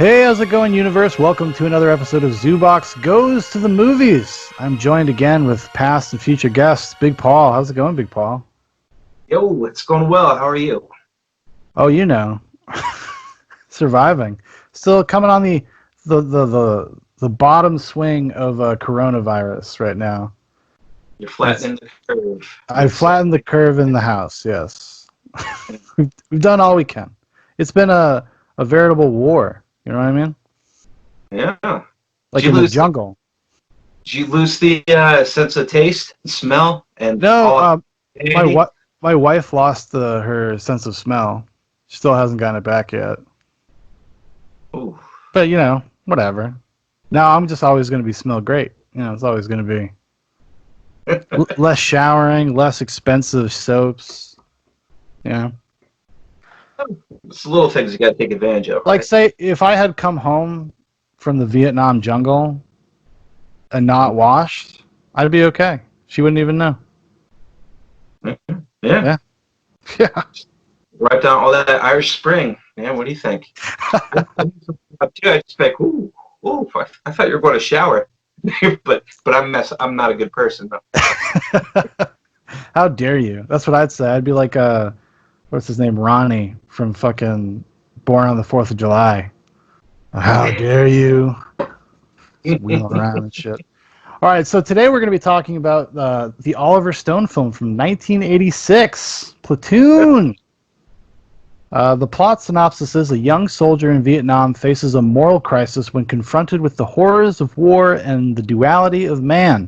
Hey, how's it going, universe? Welcome to another episode of Zoobox Goes to the Movies. I'm joined again with past and future guests, Big Paul. How's it going, Big Paul? Yo, it's going well. How are you? Oh, you know, surviving. Still coming on the bottom swing of coronavirus right now. You're flattening the curve. I flattened the curve in the house. Yes, we've done all we can. It's been a veritable war. You know what I mean? Yeah. Like in the jungle. Did you lose the sense of taste, smell, and no? My wife lost her sense of smell. She still hasn't gotten it back yet. Ooh. But you know, whatever. Now I'm just always going to smell great. You know, it's always going to be less showering, less expensive soaps. You know. It's the little things you got to take advantage of. Like, right? say, if I had come home from the Vietnam jungle and not washed, I'd be okay. She wouldn't even know. Yeah. Yeah. Write down all that Irish Spring. Man, what do you think? I just think, ooh, I thought you were going to shower. but I'm not a good person. No. How dare you? That's what I'd say. I'd be like, what's his name? Ronnie from fucking Born on the 4th of July. How dare you? Wheeling around and shit. All right, so today we're going to be talking about the Oliver Stone film from 1986, Platoon. The plot synopsis is a young soldier in Vietnam faces a moral crisis when confronted with the horrors of war and the duality of man.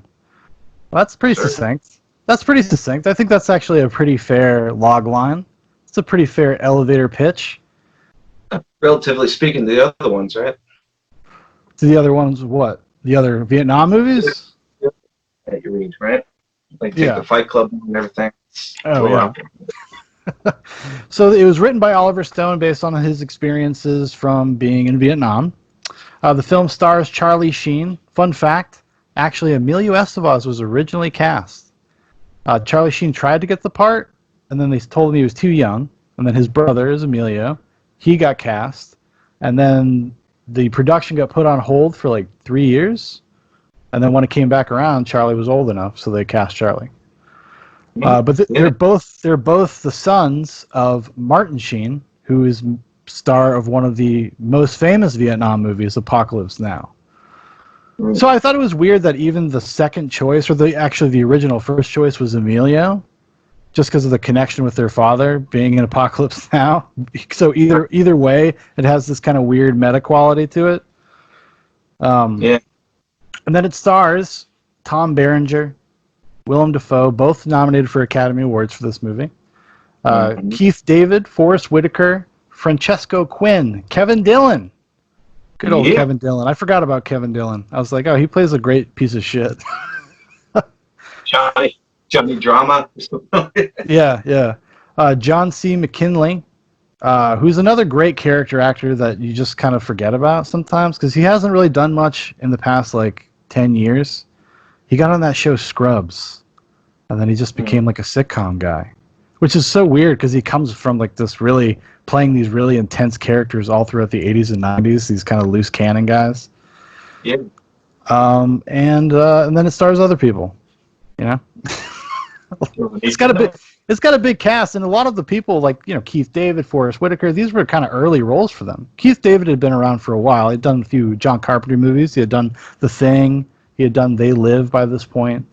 Well, that's pretty succinct. That's pretty succinct. I think that's actually a pretty fair log line. It's a pretty fair elevator pitch. Relatively speaking, the other ones, right? To the other ones, what? The other Vietnam movies? That you read, right? Like take the Fight Club and everything. Oh, yeah. So it was written by Oliver Stone based on his experiences from being in Vietnam. The film stars Charlie Sheen. Fun fact, actually Emilio Estevez was originally cast. Charlie Sheen tried to get the part, and then they told him he was too young. And then his brother is Emilio. He got cast. And then the production got put on hold for like 3 years. And then when it came back around, Charlie was old enough, so they cast Charlie. But they're both the sons of Martin Sheen, who is star of one of the most famous Vietnam movies, Apocalypse Now. So I thought it was weird that even the second choice, or the original first choice, was Emilio, just because of the connection with their father being in Apocalypse Now. So either way, it has this kind of weird meta quality to it. And then it stars Tom Berenger, Willem Dafoe, both nominated for Academy Awards for this movie. Keith David, Forrest Whitaker, Francesco Quinn, Kevin Dillon. Good old Kevin Dillon. I forgot about Kevin Dillon. I was like, oh, he plays a great piece of shit. Johnny Drama. Yeah. John C. McKinley, who's another great character actor that you just kind of forget about sometimes because he hasn't really done much in the past, 10 years. He got on that show Scrubs, and then he just became like a sitcom guy, which is so weird because he comes from playing these really intense characters all throughout the 80s and 90s, these kind of loose cannon guys. Yeah. And then it stars other people, you know. It's got a big cast, and a lot of the people Keith David, Forrest Whitaker, these were kind of early roles for them. Keith David had been around for a while. He'd done a few John Carpenter movies. He had done The Thing. He had done They Live by this point.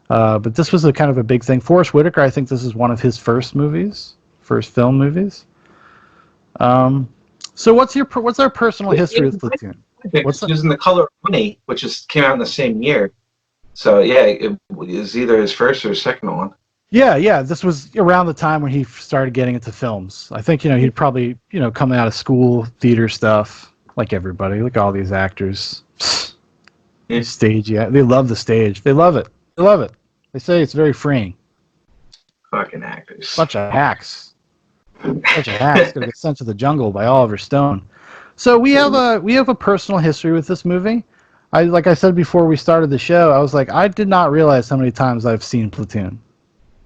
But this was a kind of a big thing. Forrest Whitaker, I think this is one of his first film movies. So what's our personal history with Platoon? It's using The Color of Money, which came out in the same year. So yeah, it was either his first or his second one. Yeah. This was around the time when he started getting into films. I think he'd probably coming out of school, theater stuff, like everybody, like all these actors. Yeah. Stage, yeah, they love the stage. They love it. They say it's very freeing. Fucking actors. Bunch of hacks. Gonna get sent to the jungle by Oliver Stone. So we have a personal history with this movie. Like I said before we started the show, I was like, I did not realize how many times I've seen Platoon.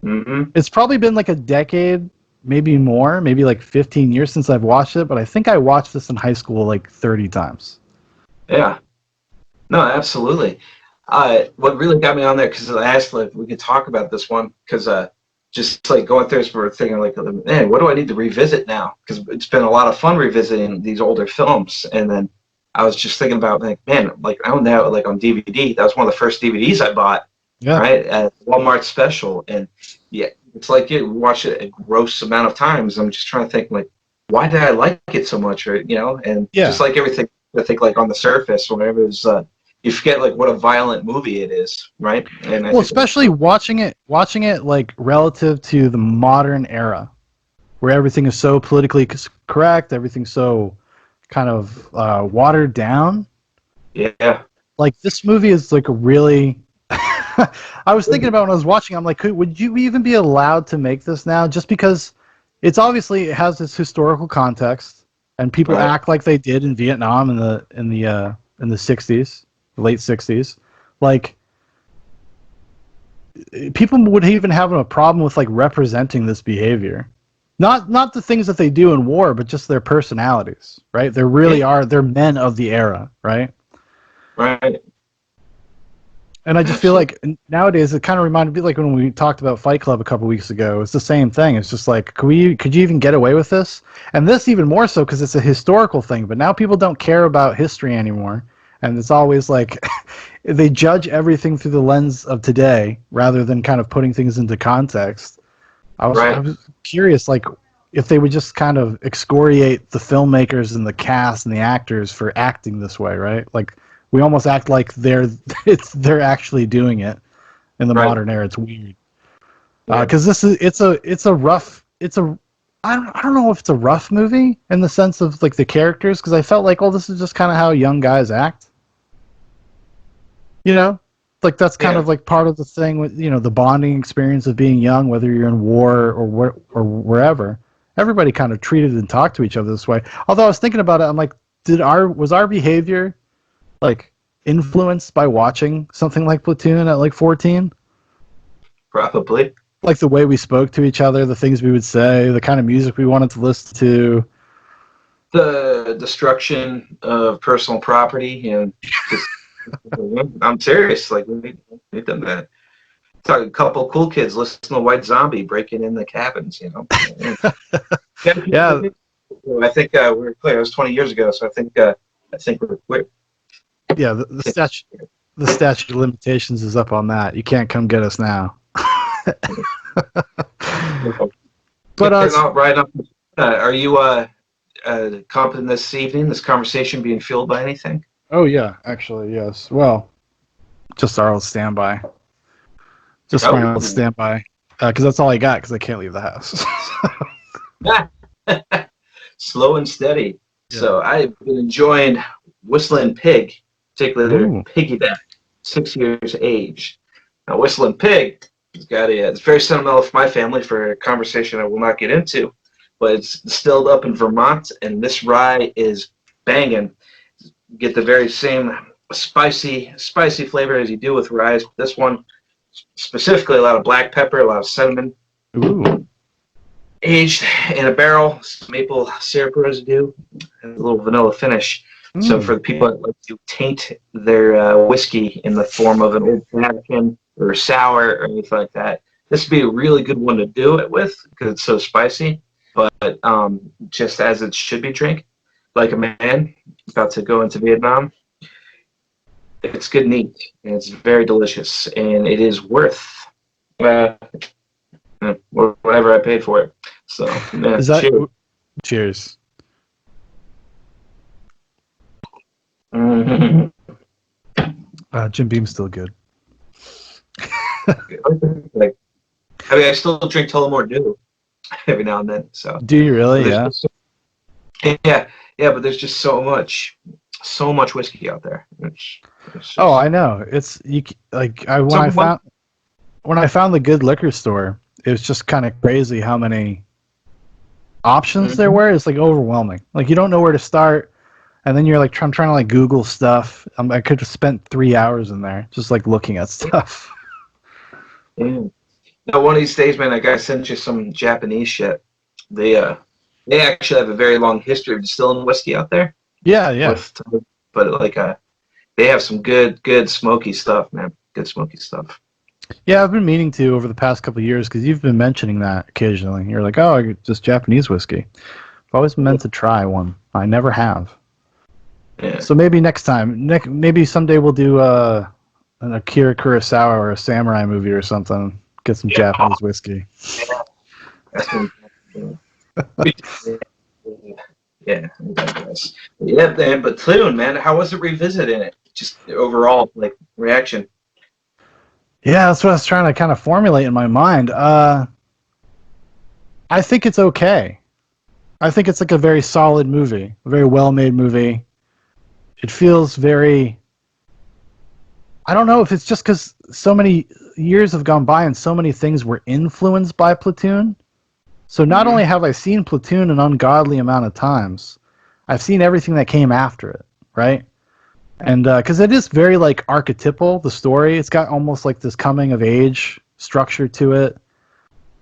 Mm-hmm. It's probably been like a decade maybe more, maybe like 15 years since I've watched it, but I think I watched this in high school like 30 times. Yeah. No, absolutely. What really got me on there, because I asked if we could talk about this one, because just like going through this, we're thinking like, man, what do I need to revisit now? Because it's been a lot of fun revisiting these older films, and then I was just thinking about like, man, like I own that like on DVD. That was one of the first DVDs I bought, Yeah. right, at Walmart special, and yeah, it's like you watch it a gross amount of times. I'm just trying to think like, why did I like it so much, or and just Yeah. like everything, I think like on the surface, whenever it's you forget like what a violent movie it is, right? And I Well, think especially watching it like relative to the modern era, where everything is so politically correct, everything's so kind of watered down. yeah, Like this movie is like a really. I was thinking about when I was watching. I'm like, would you even be allowed to make this now? Just because it's obviously it has this historical context, and people right, act like they did in Vietnam in the '60s, late '60s. Like people would even have a problem with like representing this behavior. Not the things that they do in war, but just their personalities, right? They really yeah, they're men of the era, right? right, And I just feel absolutely, like nowadays it kind of reminded me like when we talked about Fight Club a couple weeks ago. It's the same thing. It's just like, could you even get away with this? And this even more so because it's a historical thing. But now people don't care about history anymore, and it's always like they judge everything through the lens of today rather than kind of putting things into context. I right, was curious, like if they would just kind of excoriate the filmmakers and the cast and the actors for acting this way, right? Like we almost act like they're actually doing it in the right, modern era. It's weird yeah, because this is it's a rough it's a I don't know if it's a rough movie in the sense of like the characters because I felt like, oh, this is just kind of how young guys act, you know, like that's kind yeah, of like part of the thing with the bonding experience of being young, whether you're in war or wherever. Everybody kind of treated and talked to each other this way. Although I was thinking about it, I'm like, was our behavior like influenced by watching something like Platoon at like 14? probably. Like the way we spoke to each other, the things we would say, the kind of music we wanted to listen to. The destruction of personal property, and just, I'm serious. Like we've done that. Talk, a couple cool kids listen to White Zombie breaking in the cabins. Yeah, I think we were clear. It was 20 years ago, so I think we're clear. yeah. The statute of limitations is up on that. You can't come get us now. But Getting out right up. Are you confident this evening? This conversation being fueled by anything? oh yeah, actually yes. Well, just our old standby. Just my old Oh, standby. Because that's all I got. Because I can't leave the house. slow and steady. Yeah. So I've been enjoying Whistling Pig, particularly Ooh. Piggyback, 6 years age. Now, Whistling Pig has got it's very sentimental for my family for a conversation I will not get into, but it's distilled up in Vermont, and this rye is banging. Get the very same spicy flavor as you do with rye. This one specifically a lot of black pepper, a lot of cinnamon, Ooh. aged in a barrel, some maple syrup residue, and a little vanilla finish. So Mm. for the people that like to taint their whiskey in the form of an old fashioned or sour or anything like that, this would be a really good one to do it with because it's so spicy. But just as it should be drank, like a man about to go into Vietnam, it's good and neat, and it's very delicious, and it is worth uh, whatever I paid for it. So, yeah, Is that? cheers. Cheers. Mhm. Jim Beam's still good. Like, I mean, I still drink Tullamore Dew every now and then. So, Do you but really? there's Yeah. just, yeah, but there's just so much whiskey out there. It's Oh, just I know. It's you like I someone. when I found the good liquor store, it was just kind of crazy how many options there Mhm. were. It's like overwhelming. Like you don't know where to start, and then you're like trying to like Google stuff. I could have spent 3 hours in there just like looking at stuff. Yeah. Now, one of these days, man, I gotta send you some Japanese shit. they actually have a very long history of distilling whiskey out there. Yeah. But like they have some good smoky stuff, man. Good smoky stuff. Yeah, I've been meaning to over the past couple of years because you've been mentioning that occasionally. You're like, oh, just Japanese whiskey. I've always meant to try one. I never have. Yeah. So maybe next time, maybe someday we'll do an Akira Kurosawa or a samurai movie or something. Get some Japanese whiskey. That's been, yeah, I digress. Yeah, man, but Platoon, man, how was it revisiting it? Just overall, like, reaction. Yeah, that's what I was trying to kind of formulate in my mind. I think it's okay. I think it's like a very solid movie, a very well-made movie. It feels very... I don't know if it's just because so many years have gone by and so many things were influenced by Platoon. So not only have I seen Platoon an ungodly amount of times, I've seen everything that came after it, right? And because it is very like archetypal, the story. It's got almost like this coming of age structure to it,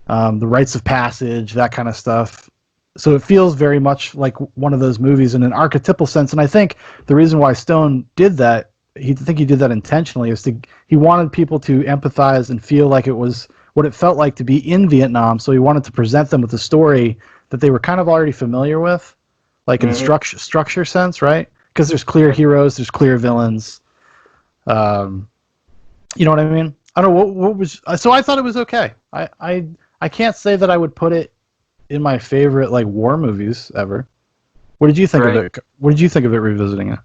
the rites of passage, that kind of stuff. So it feels very much like one of those movies in an archetypal sense. And I think the reason why Stone did that, he did that intentionally, is he wanted people to empathize and feel like it was what it felt like to be in Vietnam. So he wanted to present them with a story that they were kind of already familiar with, like in structure sense, right? Because there's clear heroes, there's clear villains. You know what I mean? I don't know what was. So I thought it was okay. I can't say that I would put it in my favorite like war movies ever. What did you think of it? What did you think of it revisiting it?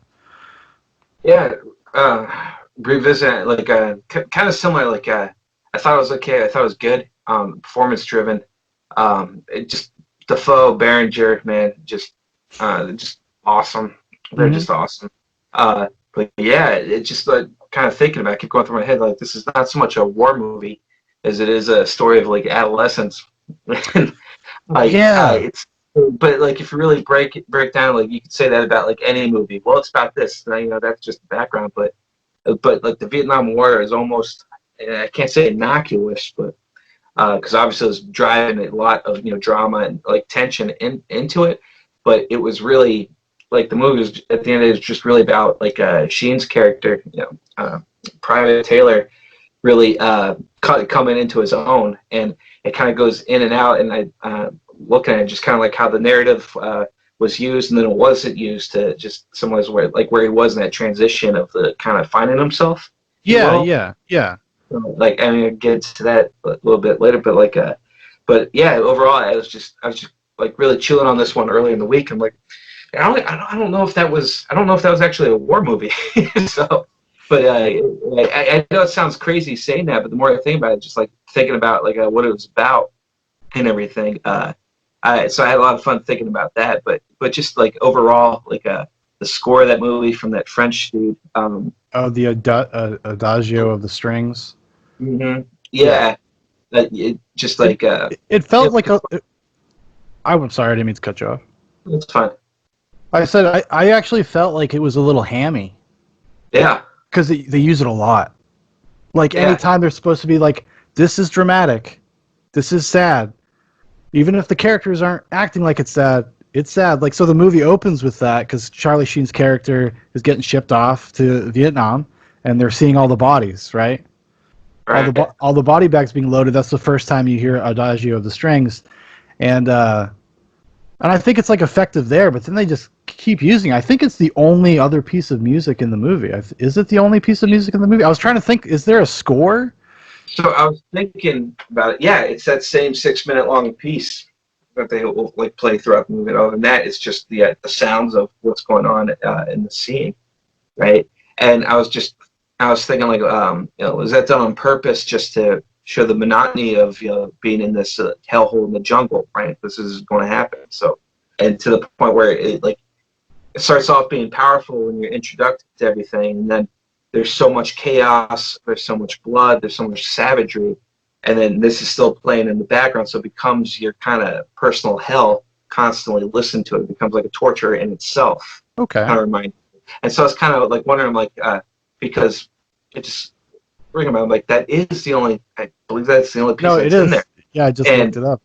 Yeah, revisit it, like kind of similar. Like I thought it was okay. I thought it was good. Performance driven. It just Defoe, Berenger, man, just awesome. They're just awesome. But yeah, it just like kind of thinking about it, keep going through my head, like this is not so much a war movie as it is a story of like adolescence. Like it's, but like if you really break down, like you could say that about like any movie. Well, it's about this, you know, that's just the background. But like the Vietnam War is almost, I can't say innocuous, but because obviously it was driving a lot of drama and like tension into it. But it was really like the movie was at the end of it was just really about like Sheen's character, Private Taylor, really coming into his own, and it kind of goes in and out. And I looking at it, just kind of like how the narrative was used and then it wasn't used to just someone's where he was in that transition of the kind of finding himself. Yeah. Like I mean, I'll get to that a little bit later, but like, but yeah, overall, I was just like really chilling on this one early in the week. I'm like, I don't know if that was actually a war movie. So, but I know it sounds crazy saying that, but the more I think about it, just like thinking about like what it was about and everything. So I had a lot of fun thinking about that, but just like overall, like the score of that movie from that French dude. The Adagio of the Strings. Mm-hmm. Yeah. It just like it felt like a. I'm sorry, I didn't mean to cut you off. It's fine. I said I actually felt like it was a little hammy. Yeah. Because they use it a lot. Like anytime they're supposed to be like, this is dramatic, this is sad. Even if the characters aren't acting like it's sad, it's sad. Like, so the movie opens with that because Charlie Sheen's character is getting shipped off to Vietnam, and they're seeing all the bodies, right? All the body bags being loaded. That's the first time you hear Adagio of the Strings, and I think it's like effective there. But then they just keep using it. I think it's the only other piece of music in the movie. Is it the only piece of music in the movie? I was trying to think. Is there a score? So I was thinking about it. Yeah, it's that same 6-minute long piece that they will like play throughout the movie. Other than that, it's just the sounds of what's going on in the scene, right? And I was thinking like, is that done on purpose just to show the monotony of being in this hellhole in the jungle, right? This is going to happen. So, and to the point where it starts off being powerful when you're introduced to everything, and then there's so much chaos, there's so much blood, there's so much savagery, and then this is still playing in the background, so it becomes your kind of personal hell. Constantly listen to it. It becomes like a torture in itself. Okay. Kind of remind. And so I was kind of like wondering, like, because it just bring about like that is the only. I believe that's the only piece that's in there. Yeah, I just looked it up.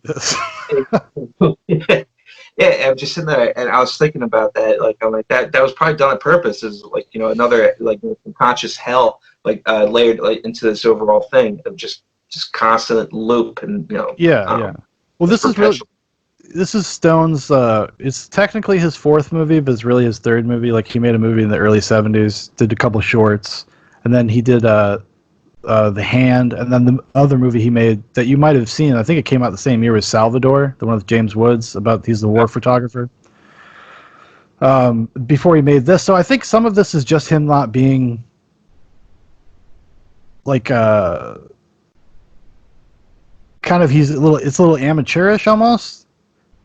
Yeah, I'm just sitting there, and I was thinking about that. Like, I'm like that was probably done on purpose. Is like another like conscious hell like layered like into this overall thing of just constant loop and Yeah, yeah. Well, just this is really perpetual. this is Stone's. It's technically his fourth movie, but it's really his third movie. Like he made a movie in the early '70s, did a couple shorts, and then he did The Hand, and then the other movie he made that you might have seen. I think it came out the same year, was Salvador, the one with James Woods about he's the war photographer. Before he made this, so I think some of this is just him not being like kind of it's a little amateurish almost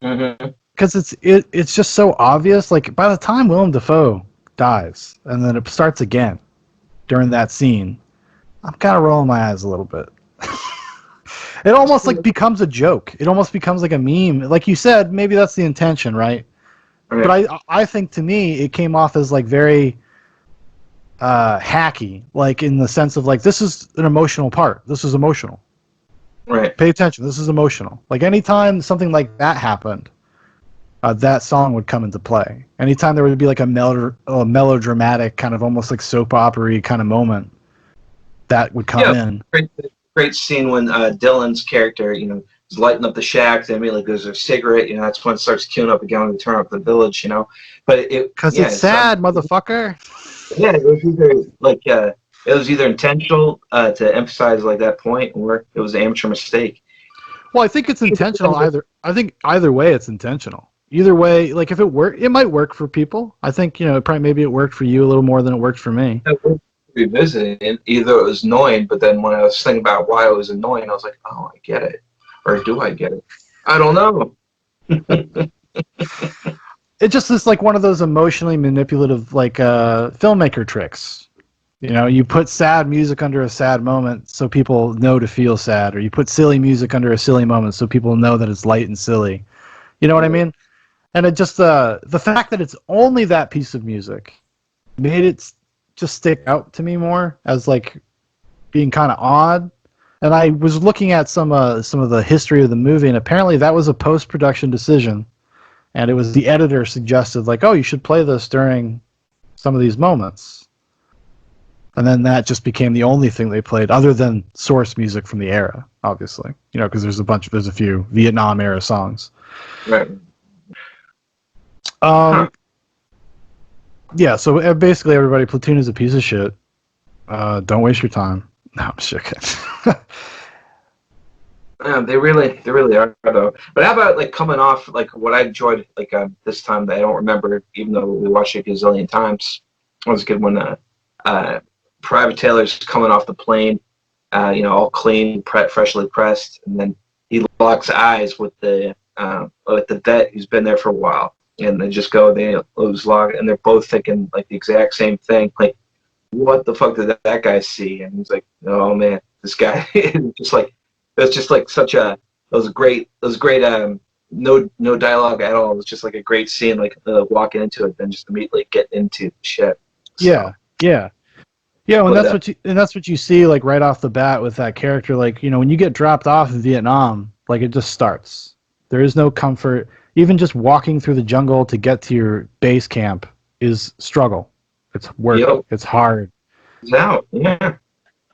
Mm-hmm. because it's just so obvious. Like by the time Willem Dafoe dies and then it starts again during that scene, I'm kind of rolling my eyes a little bit. It almost like becomes a joke. It almost becomes like a meme. Like you said, maybe that's the intention, right? But Right, I think to me it came off as like very hacky, like in the sense of like this is an emotional part. This is emotional. right. Pay attention. This is emotional. Like anytime something like that happened, that song would come into play. Anytime there would be like a melodramatic kind of almost like soap opera kind of moment, that would come Yeah, in. great scene when Dylan's character, is lighting up the shack. Then immediately goes a cigarette. That's when it starts queuing up again to turn up the village. But Cause it's sad, motherfucker. yeah, it was either like it was either intentional to emphasize like that point, or it was an amateur mistake. Well, I think it's intentional either. I think either way, it's intentional. Either way, like if it work, it might work for people. I think probably maybe it worked for you a little more than it worked for me. Revisiting it, either it was annoying, but then when I was thinking about why it was annoying, I was like, oh, I get it, or do I get it? I don't know. It just is like one of those emotionally manipulative like filmmaker tricks. You put sad music under a sad moment so people know to feel sad, or you put silly music under a silly moment so people know that it's light and silly. You know what I mean? And it just the fact that it's only that piece of music made it just stick out to me more as like being kind of odd. And I was looking at some of the history of the movie, and apparently that was a post-production decision. And it was the editor suggested like, oh, you should play this during some of these moments. And then that just became the only thing they played, other than source music from the era, obviously. Because there's a few Vietnam era songs. Right. Yeah. So basically, everybody, Platoon is a piece of shit. Don't waste your time. No, I'm just kidding. Yeah, they really are though. But how about like coming off like what I enjoyed like this time that I don't remember, even though we watched it a gazillion times. It was a good when Private Taylor's coming off the plane, all clean, freshly pressed, and then he locks eyes with the vet who's been there for a while, and they just they lose lock, and they're both thinking like the exact same thing, like what the fuck did that guy see? And he's like, oh man, this guy just like. It's just like it was great no dialogue at all. It was just like a great scene, like walking into it, then just immediately getting into shit. So, Yeah. And that's what you see like right off the bat with that character. Like when you get dropped off in Vietnam, like it just starts. There is no comfort. Even just walking through the jungle to get to your base camp is struggle. It's work. Yep. It's hard. It's out. Yeah.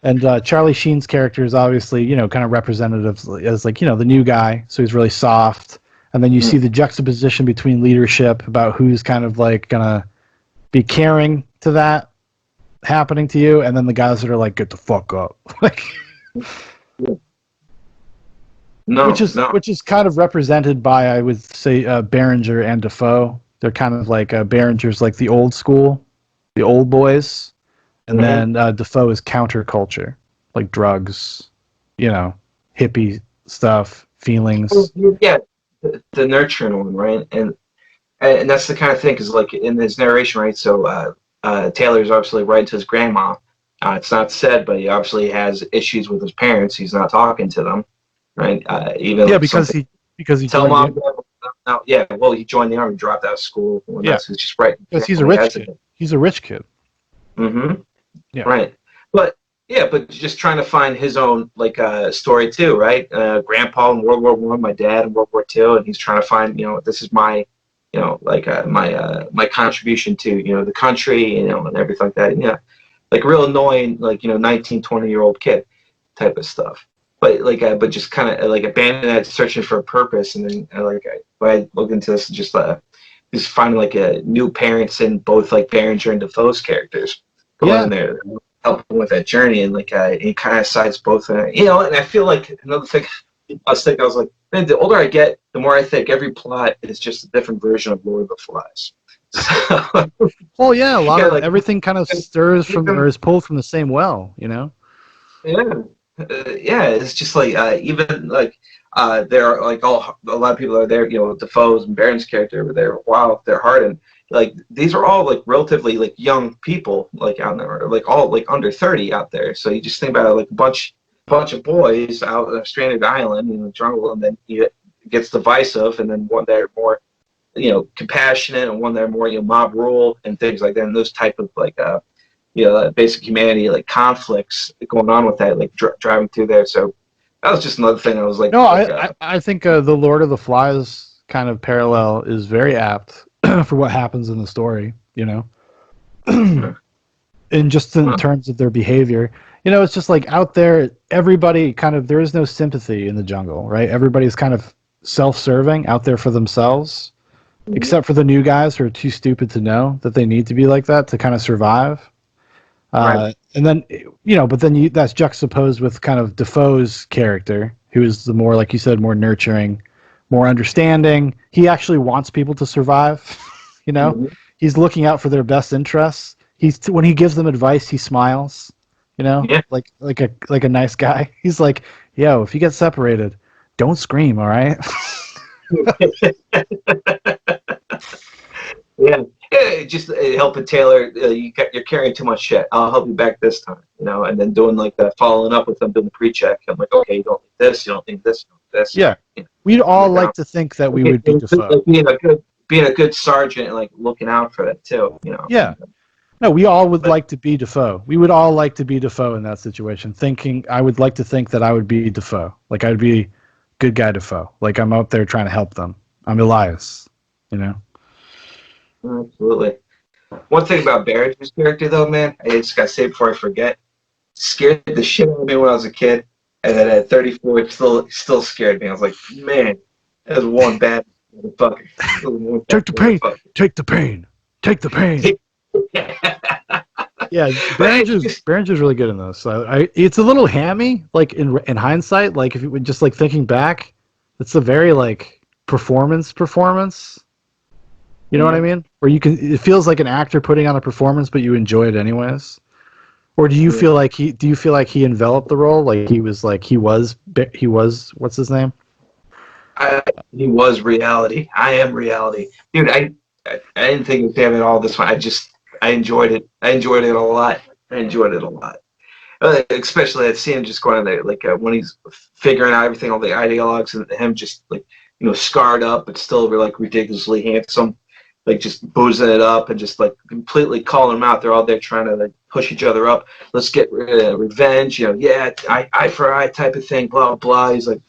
And Charlie Sheen's character is obviously, kind of representative as like, the new guy. So he's really soft. And then you see the juxtaposition between leadership about who's kind of like going to be caring to that happening to you. And then the guys that are like, get the fuck up. Like, which is kind of represented by, I would say, Berenger and Defoe. They're kind of like Berenger's like the old school, the old boys. And then Defoe is counterculture, like drugs, hippie stuff, feelings. Yeah, the nurturing one, right? And that's the kind of thing, because like in his narration, right? So Taylor's obviously writing to his grandma. It's not said, but he obviously has issues with his parents. He's not talking to them, right? Even yeah, because he tell mom. No, yeah, well, he joined the army, dropped out of school. Yeah, he's just writing because he's a rich kid. He's a rich kid. Mm-hmm. Yeah. Right. But yeah, but just trying to find his own like story too, right? Grandpa in World War I, my dad in World War II, and he's trying to find, this is my, like my contribution to, the country, and everything like that. Yeah, like real annoying, like 19, 20-year-old kid type of stuff. But like, but just kind of like abandoned that, searching for a purpose, and then I looked into this, just finding like a new parents in both like Berenger and Defoe's characters going Yeah, in there, helping with that journey, and like it kind of sides both, and I feel like another thing I was like, man, the older I get, the more I think every plot is just a different version of Lord of the Flies. So, well, yeah, a lot yeah, of like everything kind of stirs from or even is pulled from the same well, you know. yeah, yeah, it's just like even like there are like a lot of people are there, Defoe's and Barron's character were there. Wow, they're hard, and like these are all like relatively like young people like out there, like all like under 30 out there. So you just think about it, like a bunch of boys out on a stranded island in the jungle, and then it gets divisive, and then one that are more compassionate, and one that are more mob rule and things like that, and those type of like basic humanity like conflicts going on with that, like driving through there. So that was just another thing I was like, No, I think the Lord of the Flies kind of parallel is very apt for what happens in the story, and just in terms of their behavior. It's just like out there, everybody kind of, there is no sympathy in the jungle, right? Everybody's kind of self-serving out there for themselves, except for the new guys who are too stupid to know that they need to be like that to kind of survive. right. And then, but then that's juxtaposed with kind of Defoe's character, who is the more, like you said, more nurturing, more understanding. He actually wants people to survive. Mm-hmm. He's looking out for their best interests. When he gives them advice, he smiles. Yeah. Like a nice guy. He's like, yo, if you get separated, don't scream, all right? Yeah. Yeah, just helping Taylor. You're carrying too much shit. I'll help you back this time, and then doing like that, following up with them, doing the pre-check. I'm like, okay, you don't need this, you don't need this, you don't need this. Yeah. We'd all like to think that we would be Defoe. Like being a good sergeant and like looking out for that too. Yeah. No, we all would like to be Defoe. We would all like to be Defoe in that situation. I would like to think that I would be Defoe. Like I'd be good guy Defoe. Like I'm out there trying to help them. I'm Elias, Absolutely. One thing about Barrage's character, though, man, I just got to say before I forget, scared the shit out of me when I was a kid, and then at 34, it still scared me. I was like, man, that was one bad motherfucker. Take the pain. Take the pain. Take the pain. Yeah, Berenger's really good in this. So it's a little hammy, like in hindsight. Like if you would just like thinking back, it's a very like performance. You know what I mean? Where it feels like an actor putting on a performance, but you enjoy it anyways. Or do you feel like he enveloped the role? Like he was what's his name? He was reality. I am reality, dude. I didn't think it was damn at all this one. I enjoyed it. I enjoyed it a lot. Especially that scene just going on there, like when he's figuring out everything, all the ideologues, and him just like scarred up but still like ridiculously handsome, like just boozing it up and just like completely calling them out. They're all there trying to like push each other up. Let's get revenge. Eye for eye type of thing. Blah blah. He's like,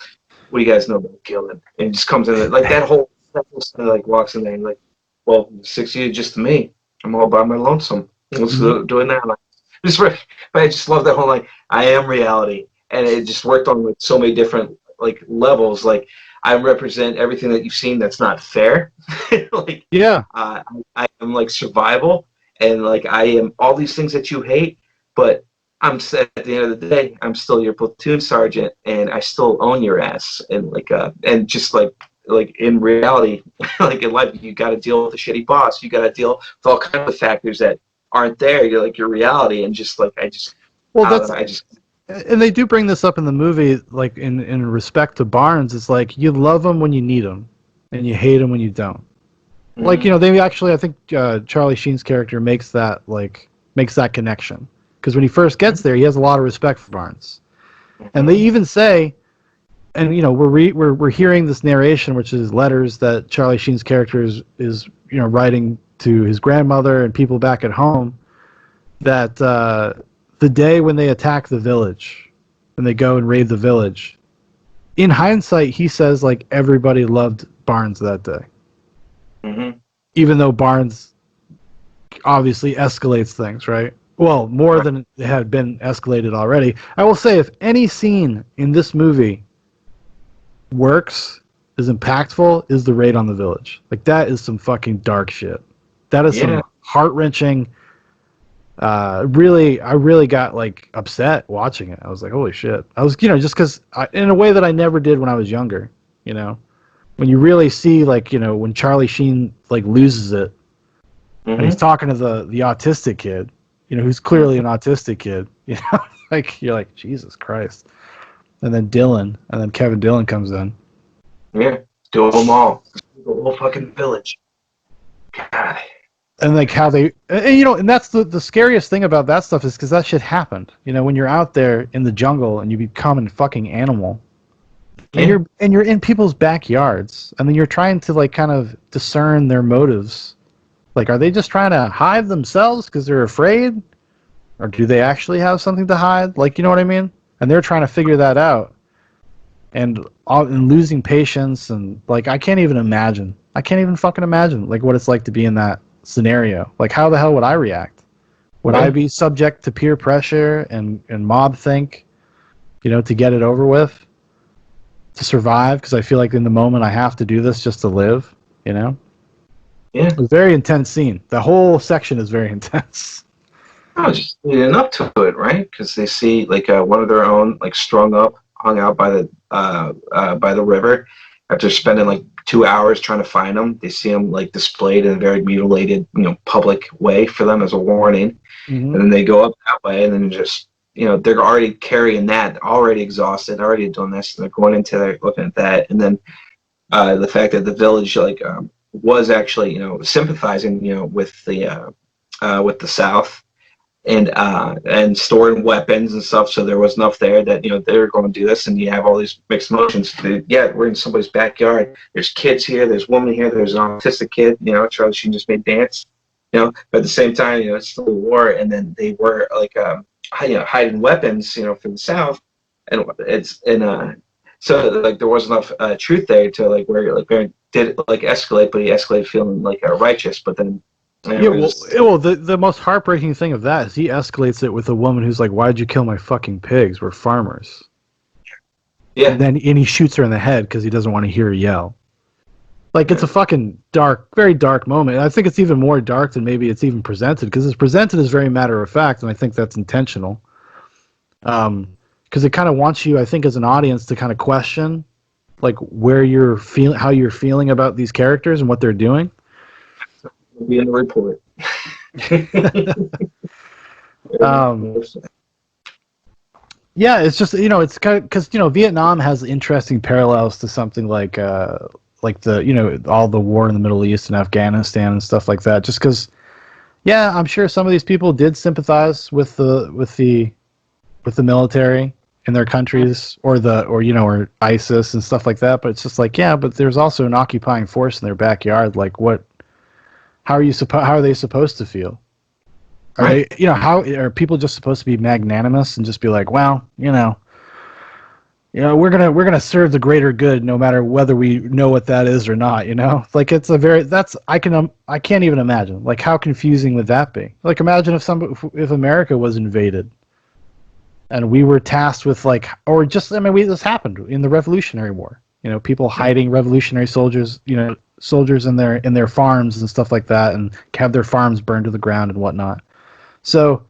what do you guys know about killing? And he just comes in like that whole like walks in there and like, well, 6 years just to me. I'm all by my lonesome. Let's do it now. But I just love that whole like, I am reality, and it just worked on like so many different like levels. Like I represent everything that you've seen that's not fair. Like Yeah. I am like survival, and like I am all these things that you hate, but at the end of the day, I'm still your platoon sergeant, and I still own your ass. And like and just like in reality, like in life, you got to deal with a shitty boss. You got to deal with all kinds of factors that aren't there. You're like your reality, and just like and they do bring this up in the movie, like in respect to Barnes. It's like you love him when you need him, and you hate him when you don't. Mm-hmm. Like they actually, I think Charlie Sheen's character makes that connection, because when he first gets there, he has a lot of respect for Barnes, and they even say, and we're hearing this narration, which is letters that Charlie Sheen's character is writing to his grandmother and people back at home, that the day when they attack the village, and they go and raid the village, in hindsight, he says like everybody loved Barnes that day, even though Barnes obviously escalates things, right? Well, more than it had been escalated already. I will say, if any scene in this movie works, is impactful, is the raid on the village. Like, that is some fucking dark shit. That is some heart-wrenching. I really got like upset watching it. I was like, holy shit. I was, just because in a way that I never did when I was younger, when you really see, like, when Charlie Sheen like loses it, and he's talking to the autistic kid, who's clearly an autistic kid, like, you're like, Jesus Christ. And then Kevin Dillon comes in. Yeah, do them all. The whole fucking village. God. And like how they, and that's the scariest thing about that stuff, is because that shit happened. When you're out there in the jungle and you become a fucking animal, and you're in people's backyards, and then you're trying to like kind of discern their motives. Like, are they just trying to hide themselves because they're afraid, or do they actually have something to hide? Like, you know what I mean? And they're trying to figure that out, and losing patience, and like I can't even fucking imagine like what it's like to be in that scenario. Like, how the hell would I react? Would I be subject to peer pressure and mob think, to get it over with, to survive? Because I feel like in the moment I have to do this just to live, Yeah. It's a very intense scene. The whole section is very intense. Oh, just leading up to it, right? Because they see like one of their own like strung up, hung out by the river. After spending like 2 hours trying to find them, they see them like displayed in a very mutilated, public way for them as a warning. And then they go up that way, and then just, they're already carrying that, already exhausted, already doing this, and they're going into there looking at that. And then the fact that the village was actually, sympathizing, with the South, and storing weapons and stuff, so there was enough there that they were going to do this, and you have all these mixed emotions. We're in somebody's backyard. There's kids here. There's women here. There's an autistic kid. Charlie Sheen just made dance. But at the same time, it's still a war, and then they were like hiding weapons, from the South, and so like there was enough truth there to like where like did it like escalate, but he escalated feeling like righteous, but then. The most heartbreaking thing of that is he escalates it with a woman who's like, "Why'd you kill my fucking pigs? We're farmers." Yeah. And he shoots her in the head because he doesn't want to hear her yell. Like, it's a fucking dark, very dark moment. I think it's even more dark than maybe it's even presented, because it's presented as very matter of fact, and I think that's intentional. Because it kind of wants you, I think, as an audience to kind of question, like, how you're feeling about these characters and what they're doing. Be in the report. It's just, it's kind of because Vietnam has interesting parallels to something like the all the war in the Middle East and Afghanistan and stuff like that. Just because, I'm sure some of these people did sympathize with the military in their countries, or ISIS and stuff like that. But it's just like, but there's also an occupying force in their backyard. Like, what? How are they supposed to feel? Are they, how are people just supposed to be magnanimous and just be like, well, we're gonna serve the greater good no matter whether we know what that is or not, Like, it's I can't even imagine. Like, how confusing would that be? Like, imagine if America was invaded and we were tasked with this happened in the Revolutionary War. People hiding revolutionary soldiers, soldiers in their farms and stuff like that, and have their farms burned to the ground and whatnot. So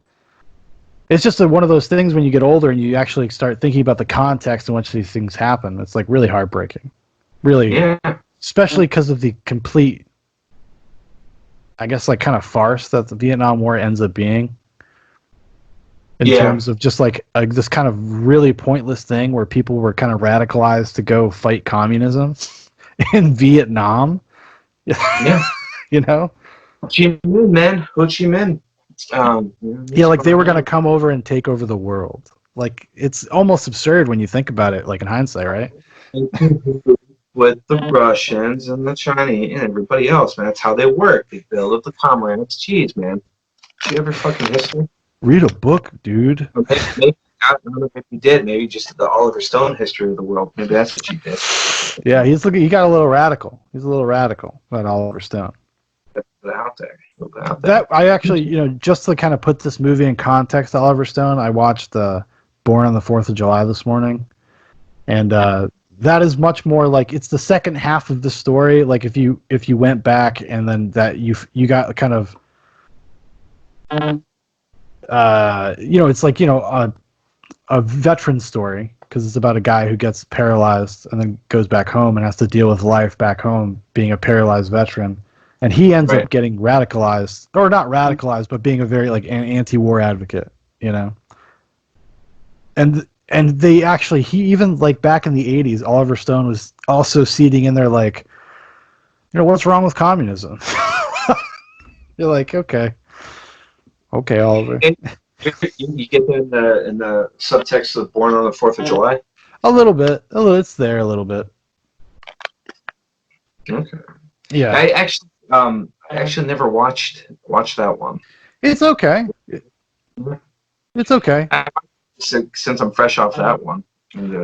it's just one of those things when you get older and you actually start thinking about the context in which these things happen. It's like really heartbreaking, really, especially because of the complete, I guess, like kind of farce that the Vietnam War ends up being. In terms of just like this kind of really pointless thing where people were kind of radicalized to go fight communism in Vietnam. Yeah. Ho Chi Minh, man. Ho Chi Minh. Like they were going to come over and take over the world. Like, it's almost absurd when you think about it, like in hindsight, right? With the Russians and the Chinese and everybody else, man. That's how they work. They build up the comrades. Jeez, man. Did you ever fucking history? Read a book, dude. Or maybe I don't know if he did. Maybe just the Oliver Stone history of the world. Maybe that's what you did. Yeah, he got a little radical. He's a little radical about Oliver Stone. Put it out there. Put it out there. That I actually, just to kind of put this movie in context, Oliver Stone, I watched Born on the 4th of July this morning, and that is much more like it's the second half of the story. Like if you went back and then that you got kind of it's like a veteran story because it's about a guy who gets paralyzed and then goes back home and has to deal with life back home being a paralyzed veteran. And he ends up getting radicalized, or not radicalized, but being a very like an anti-war advocate, And they actually, he even like back in the 80s, Oliver Stone was also seeding in there like, what's wrong with communism? You're like, okay, Oliver. You get that in the subtext of Born on the 4th of July? A little bit. It's there a little bit. Okay. Yeah. I actually never watched that one. It's okay. It's okay. Since I'm fresh off that one.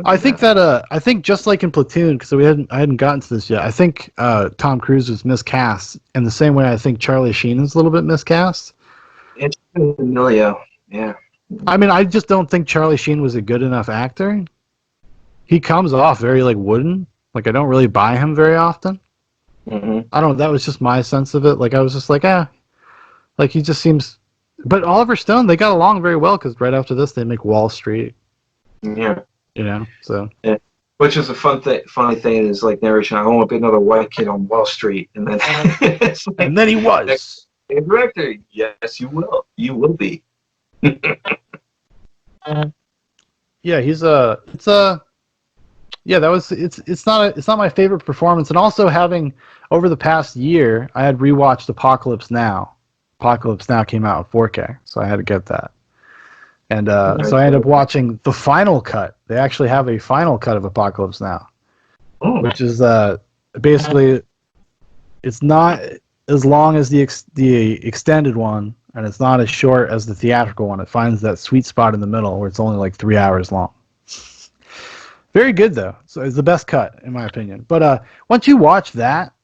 I think just like in Platoon, because I hadn't gotten to this yet. I think Tom Cruise was miscast in the same way I think Charlie Sheen is a little bit miscast. It's Emilio, yeah. I mean, I just don't think Charlie Sheen was a good enough actor. He comes off very like wooden. Like I don't really buy him very often. Mm-hmm. I don't. That was just my sense of it. Like I was just like, like he just seems. But Oliver Stone, they got along very well because right after this they make Wall Street. Yeah. So. Yeah. Which is a funny thing is like narration. I want to be another white kid on Wall Street, and then like, and then he was. Hey, director, yes, you will. You will be. Yeah, it's not my favorite performance, and also having over the past year, I had rewatched Apocalypse Now. Apocalypse Now came out in 4K, so I had to get that. And so I ended up watching the final cut. They actually have a final cut of Apocalypse Now, which is basically it's not as long as the extended one, and it's not as short as the theatrical one. It finds that sweet spot in the middle where it's only like 3 hours long. Very good though. So it's the best cut in my opinion. But once you watch that,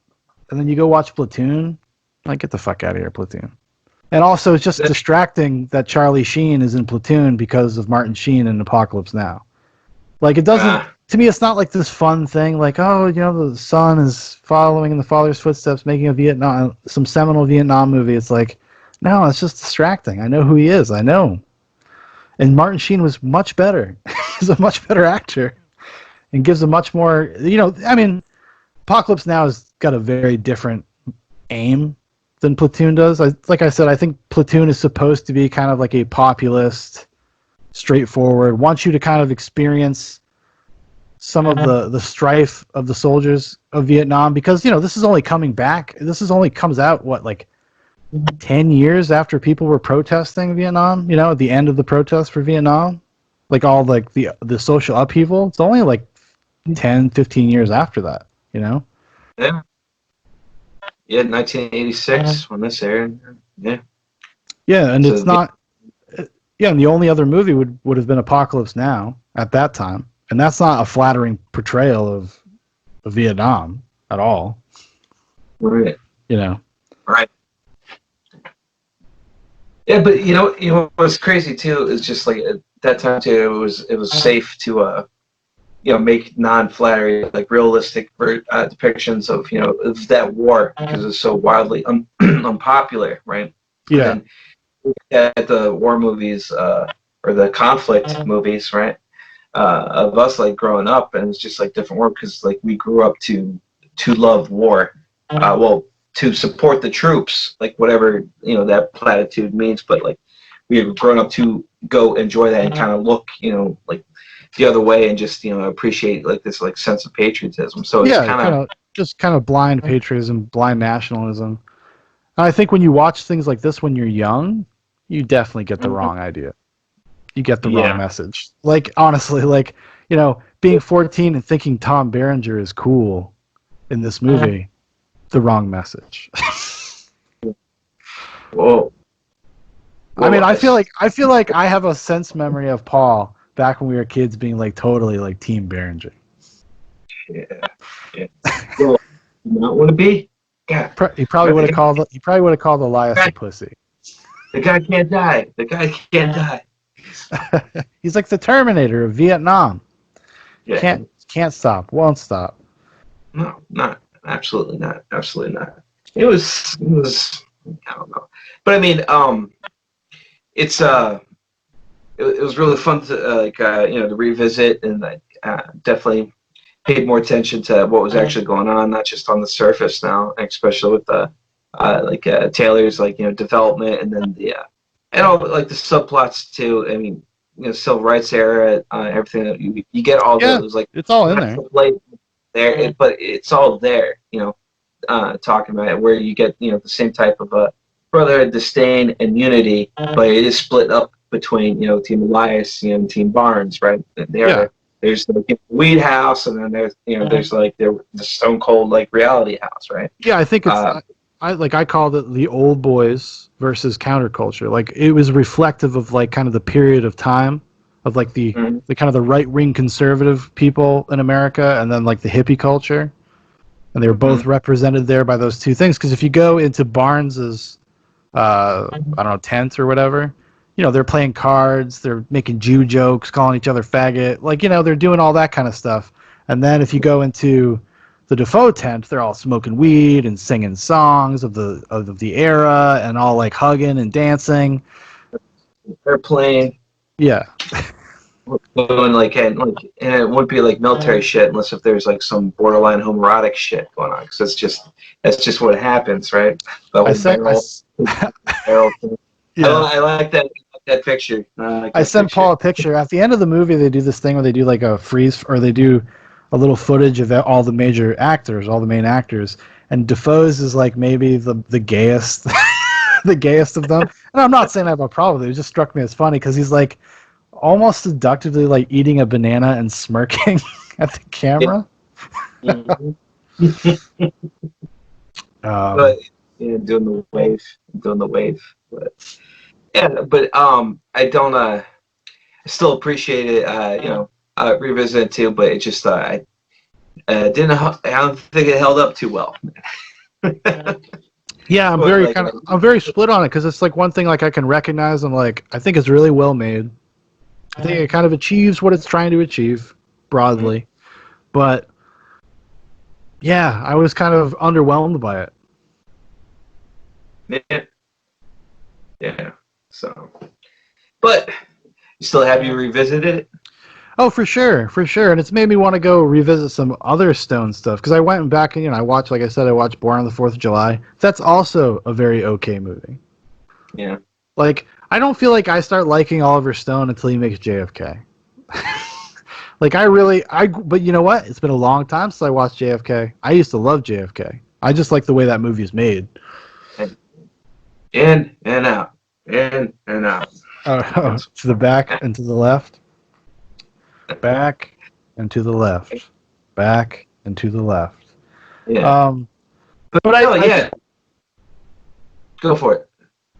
and then you go watch Platoon, like get the fuck out of here, Platoon. And also, it's just distracting that Charlie Sheen is in Platoon because of Martin Sheen in Apocalypse Now. Like, it doesn't... To me, it's not like this fun thing, like, the son is following in the father's footsteps, making some seminal Vietnam movie. It's like, no, it's just distracting. I know who he is. I know. And Martin Sheen was much better. He's a much better actor. And gives a much more... Apocalypse Now has got a very different aim than Platoon does. Like I said, I think Platoon is supposed to be kind of like a populist, straightforward, wants you to kind of experience some of the strife of the soldiers of Vietnam because, this is only coming back. This is only comes out, 10 years after people were protesting Vietnam, at the end of the protest for Vietnam? Like all like the social upheaval. It's only like 10, 15 years after that, Yeah. Yeah, 1986 when this aired. Yeah. Yeah, and it's not. Yeah, and the only other movie would have been Apocalypse Now at that time, and that's not a flattering portrayal of Vietnam at all. Right. Right. Yeah, but what's crazy too is just like at that time too, it was safe to make non-flattery, like realistic depictions of that war because it's so wildly unpopular, right? Yeah. And at the war movies or the conflict movies, right? Of us like growing up, and it's just like different war because like we grew up to love war, to support the troops, like whatever that platitude means, but like we have grown up to go enjoy that and kind of look like the other way and just appreciate like this like sense of patriotism. So it's kind of blind patriotism, blind nationalism. And I think when you watch things like this when you're young, you definitely get the wrong idea. You get the wrong message. Like honestly, like being 14 and thinking Tom Berenger is cool in this movie, the wrong message. Well, I mean, Well, I feel like I have a sense memory of Paul back when we were kids being like totally like Team Behringer. yeah, yeah. Well, you not want to be? Yeah. He probably would have called Elias a pussy. The guy can't die. The guy can't die. He's like the Terminator of Vietnam. Yeah. Can't stop, won't stop. No, not absolutely not. Absolutely not. It was I don't know. But I mean, it's it was really fun to to revisit, and like definitely paid more attention to what was actually going on, not just on the surface now, especially with the Taylor's development, and then the and all like the subplots too. I mean, civil rights era, everything that you get all Yeah, those like it's all in there. there, but it's all there. Talking about it, where you get the same type of brotherhood, disdain, and unity, but it is split up between Team Elias, and Team Barnes, right? There's the weed house, and then there's like the stone cold like reality house, right? Yeah, I think it's I called it the old boys versus counterculture. Like it was reflective of like kind of the period of time of like the kind of the right wing conservative people in America, and then like the hippie culture, and they were both represented there by those two things. Because if you go into Barnes's I don't know, tent or whatever, they're playing cards, they're making Jew jokes, calling each other faggot, like they're doing all that kind of stuff. And then if you go into the Defoe tent, they're all smoking weed and singing songs of the era, and all like hugging and dancing. Airplane. Yeah. Doing and it wouldn't be like military shit unless if there's like some borderline homoerotic shit going on, because that's just what happens, right? The whole barrel thing. Yeah. I like that picture. I sent Paul a picture. At the end of the movie, they do this thing where they do like a freeze, or they do a little footage of all the major actors, all the main actors, and Defoe's is like maybe the gayest, the gayest of them. And I'm not saying I have a problem with it. It just struck me as funny because he's like almost seductively like eating a banana and smirking at the camera. But doing the wave. But yeah, but I don't I still appreciate it. Revisit it too, but it just I don't think it held up too well. Yeah, I'm very split on it, because it's like one thing like I can recognize, and like I think it's really well made. I think it kind of achieves what it's trying to achieve broadly, but yeah, I was kind of underwhelmed by it. Yeah. So, but you still have you revisited it? Oh, for sure, and it's made me want to go revisit some other Stone stuff, because I went back and I watched, like I said, I watched Born on the 4th of July. That's also a very okay movie. Yeah. Like, I don't feel like I start liking Oliver Stone until he makes JFK. Like, but you know what? It's been a long time since I watched JFK. I used to love JFK. I just like the way that movie is made. In and out. In and out. Oh, to the back and to the left. Back and to the left. Back and to the left. Yeah. Yeah. Go for it.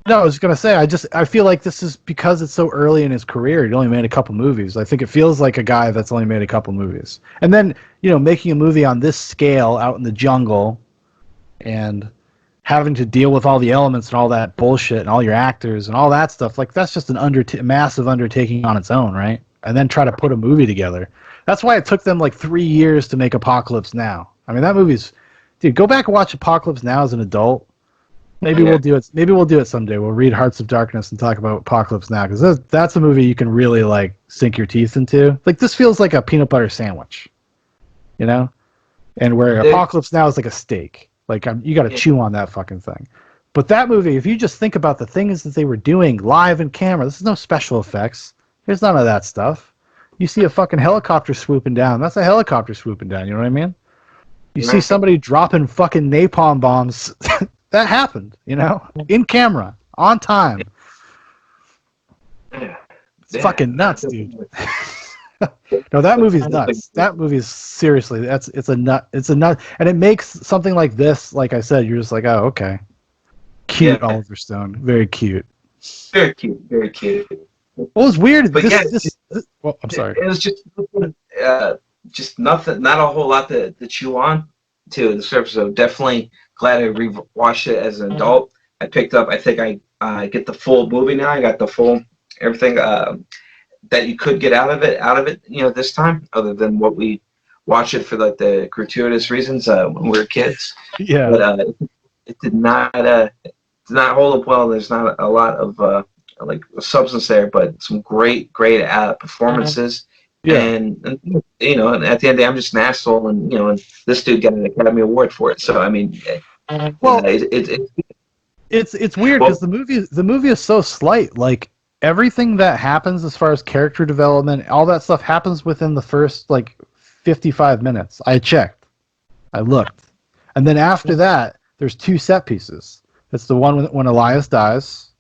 No, I was gonna say I feel like this is because it's so early in his career. He only made a couple movies. I think it feels like a guy that's only made a couple movies. And then, making a movie on this scale out in the jungle and having to deal with all the elements and all that bullshit and all your actors and all that stuff, like that's just an massive undertaking on its own, right? And then try to put a movie together. That's why it took them like 3 years to make Apocalypse Now. I mean, that movie's, dude, go back and watch Apocalypse Now as an adult. Maybe we'll do it. Maybe we'll do it someday. We'll read Hearts of Darkness and talk about Apocalypse Now, because that's a movie you can really like sink your teeth into. Like, this feels like a peanut butter sandwich, and where Apocalypse Now is like a steak. Like, you got to chew on that fucking thing. But that movie, if you just think about the things that they were doing live in camera, this is no special effects. There's none of that stuff. You see a fucking helicopter swooping down. That's a helicopter swooping down. You know what I mean? You see somebody dropping fucking napalm bombs. That happened, in camera, on time. It's fucking nuts, dude. No, that movie's nuts. That movie's seriously, it's a nut. It's a nut, and it makes something like this. Like I said, you're just like, oh, okay, cute, Oliver Stone, very cute. Very cute, very cute. Well, it's weird. But yeah, Well, I'm sorry. it was just nothing, not a whole lot to chew on to the surface. So definitely glad I rewatched it as an adult. I picked up. I think I get the full movie now. I got the full everything that you could get out of it. This time, other than what we watched it for like the gratuitous reasons when we were kids. Yeah. But it did not hold up well. There's not a lot of like substance there, but some great performances. Yeah. And at the end of the day, I'm just an asshole, and and this dude got an Academy Award for it. So I mean, well, it's weird because the movie is so slight. Like everything that happens as far as character development, all that stuff happens within the first like 55 minutes. I checked, I looked, and then after that, there's 2 set pieces. It's the one when Elias dies,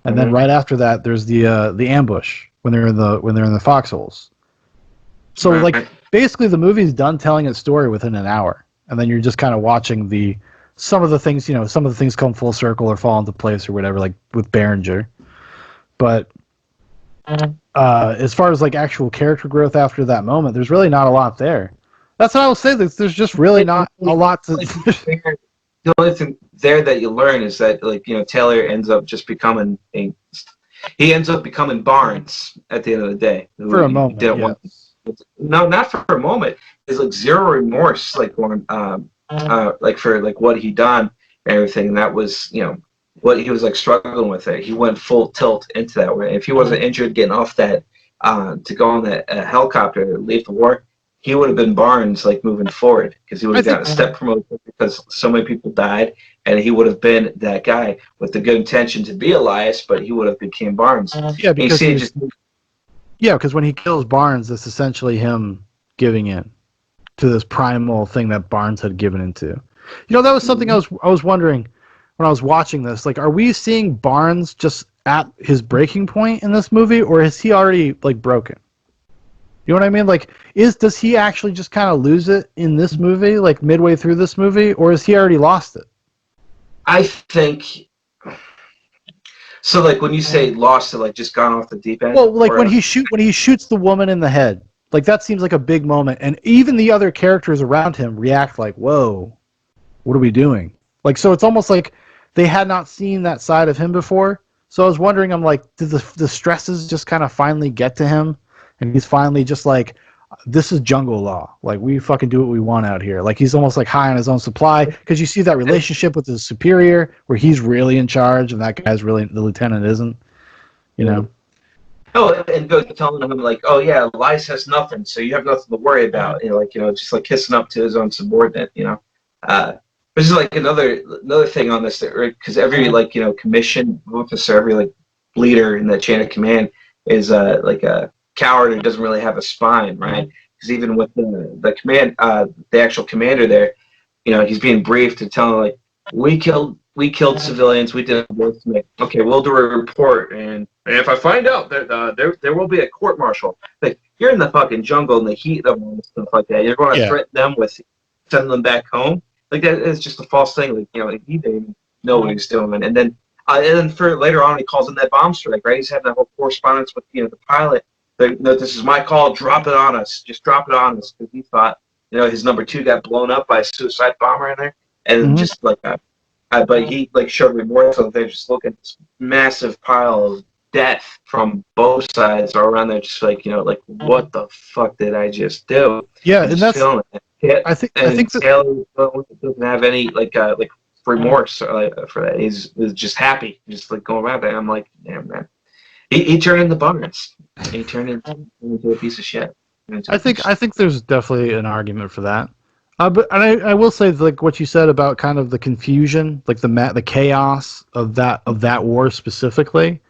and then right after that, there's the ambush when they're in the foxholes. So like basically the movie's done telling its story within an hour, and then you're just kind of watching some of the things come full circle or fall into place or whatever, like with Berenger. But as far as like actual character growth after that moment, there's really not a lot there. That's what I will say. There's just really not a lot to. The only thing there that you learn is that Taylor ends up just becoming Barnes at the end of the day. For a moment, yes. No, not for a moment. There's like zero remorse, like for like what he done and everything. And that was what he was like struggling with. It. He went full tilt into that. If he wasn't injured getting off that to go on that helicopter to leave the war, he would have been Barnes like moving forward because he would have gotten a step promotion because so many people died, and he would have been that guy with the good intention to be Elias, but he would have became Barnes. Yeah, because when he kills Barnes, it's essentially him giving in to this primal thing that Barnes had given into. That was something I was wondering when I was watching this. Like, are we seeing Barnes just at his breaking point in this movie, or is he already like broken? You know what I mean? Like, does he actually just kind of lose it in this movie, like midway through this movie, or has he already lost it? I think. So, like, when you say lost it, like, just gone off the deep end? Well, like, when he shoots the woman in the head, like, that seems like a big moment, and even the other characters around him react like, whoa, what are we doing? Like, so it's almost like they had not seen that side of him before, so I was wondering, I'm like, did the stresses just kind of finally get to him, and he's finally just like, this is jungle law. Like, we fucking do what we want out here. Like, he's almost like high on his own supply because you see that relationship with his superior where he's really in charge and that guy's really, the lieutenant isn't, Oh, and goes telling him like, oh yeah, Elias has nothing, so you have nothing to worry about. Just like kissing up to his own subordinate. Which is like another thing on this, because every commissioned officer, every like leader in the chain of command is like a coward who doesn't really have a spine, right? Because even with the command, the actual commander there, he's being briefed and telling like, we killed civilians, we did work to make. Okay, we'll do a report, and if I find out that there will be a court martial. Like, you're in the fucking jungle in the heat of all this stuff like that. You're going to threaten them with sending them back home. Like, that is just a false thing. Like, he didn't even know what he was doing, and then for later on, he calls in that bomb strike. Right, he's having that whole correspondence with the pilot. This is my call. Drop it on us. Just drop it on us, because he thought his number 2 got blown up by a suicide bomber in there, and just like but he like showed remorse. So they just look at this massive pile of death from both sides are around there, just like like, what the fuck did I just do? Yeah, and that's. I think Taylor doesn't have any like remorse for that. He's just happy, just like going around there. I'm like, damn, man. He turned into Barnes. He turned into a piece of shit. I think there's definitely an argument for that. But I will say, like what you said about kind of the confusion, like the chaos of that war specifically.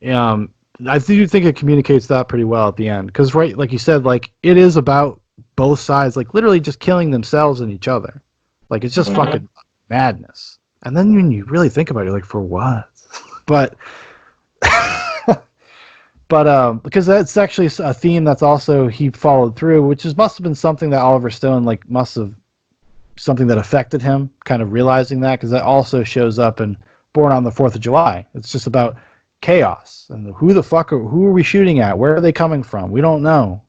I do think it communicates that pretty well at the end, because right, like you said, like it is about both sides, like literally just killing themselves and each other. Like, it's just fucking madness. And then when you really think about it, you're like, for what? But because that's actually a theme that's also he followed through, which must have been something that Oliver Stone must have something that affected him, kind of realizing that, because that also shows up in Born on the 4th of July. It's just about chaos and who are we shooting at? Where are they coming from? We don't know.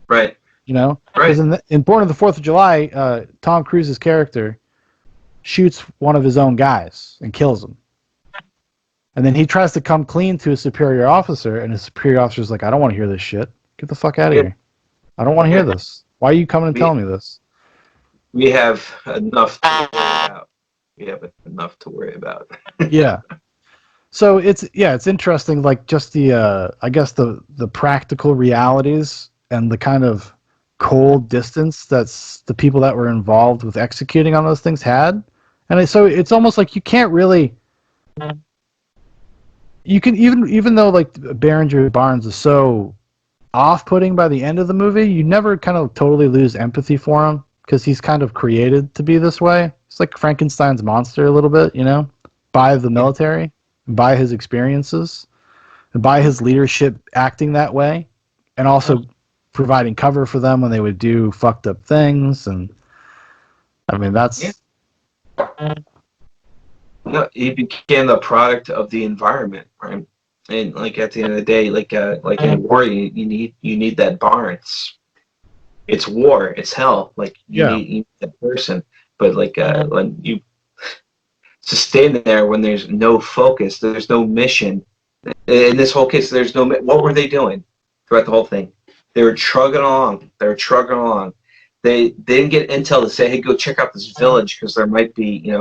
Right. You know, Right. because in Born on the 4th of July, Tom Cruise's character shoots one of his own guys and kills him. And then he tries to come clean to his superior officer, and his superior officer's like, I don't want to hear this shit. Get the fuck out of here. I don't want to hear this. Why are you coming and telling me this? We have enough to worry about. We have enough to worry about. Yeah. So it's interesting, like just the I guess the practical realities and the kind of cold distance that's the people that were involved with executing on those things had. And so it's almost like you can't really you can even though like Berenger Barnes is so off-putting by the end of the movie, you never kind of totally lose empathy for him because he's kind of created to be this way. It's like Frankenstein's monster a little bit, you know, by the military, by his experiences, and by his leadership acting that way, and also providing cover for them when they would do fucked up things. And I mean, that's No, he became the product of the environment, right? And like at the end of the day, like in war, you need that bar. It's war. It's hell. Like you need that person. But like when you sustain there when there's no focus, there's no mission. In this whole case, there's no. What were they doing throughout the whole thing? They were trugging along. They didn't get intel to say, "Hey, go check out this village because there might be,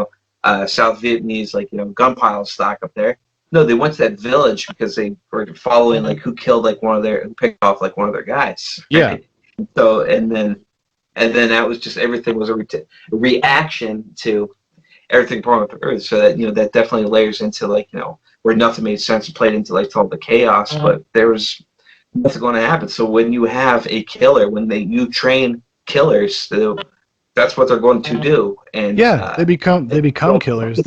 South Vietnamese gun pile stock up there." No, they went to that village because they were following like who killed who picked off like one of their guys. Right? Yeah. So and then that was just everything was a reaction to everything wrong with the Earth. So that that definitely layers into where nothing made sense and played into all the chaos, but there was nothing going to happen. So when you have a killer, when you train killers, that's what they're going to do. And they become killers.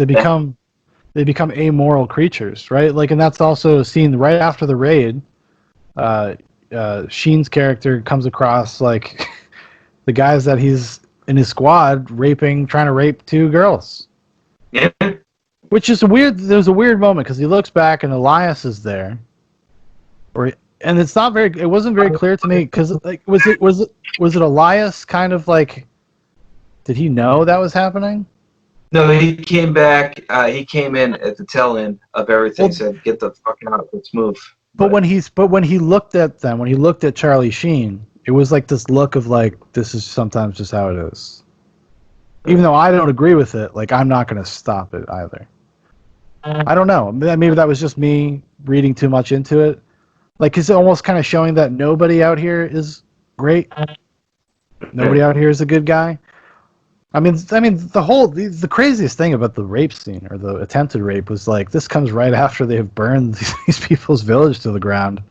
They become amoral creatures, right? Like, and that's also seen right after the raid. Sheen's character comes across like the guys that he's in his squad trying to rape 2 girls. Yeah. Which is there's a weird moment because he looks back and Elias is there. And it wasn't very clear to me because like was it Elias kind of like, did he know that was happening? No, he came back. He came in at the tail end of everything. Said, "Get the fuck out. Let's move." But when he looked at them, when he looked at Charlie Sheen, it was like this look of like, this is sometimes just how it is. Even though I don't agree with it, like I'm not going to stop it either. I don't know. Maybe that was just me reading too much into it. Like, it's almost kind of showing that nobody out here is great. Nobody out here is a good guy. I mean, the craziest thing about the rape scene or the attempted rape was like this comes right after they have burned these people's village to the ground,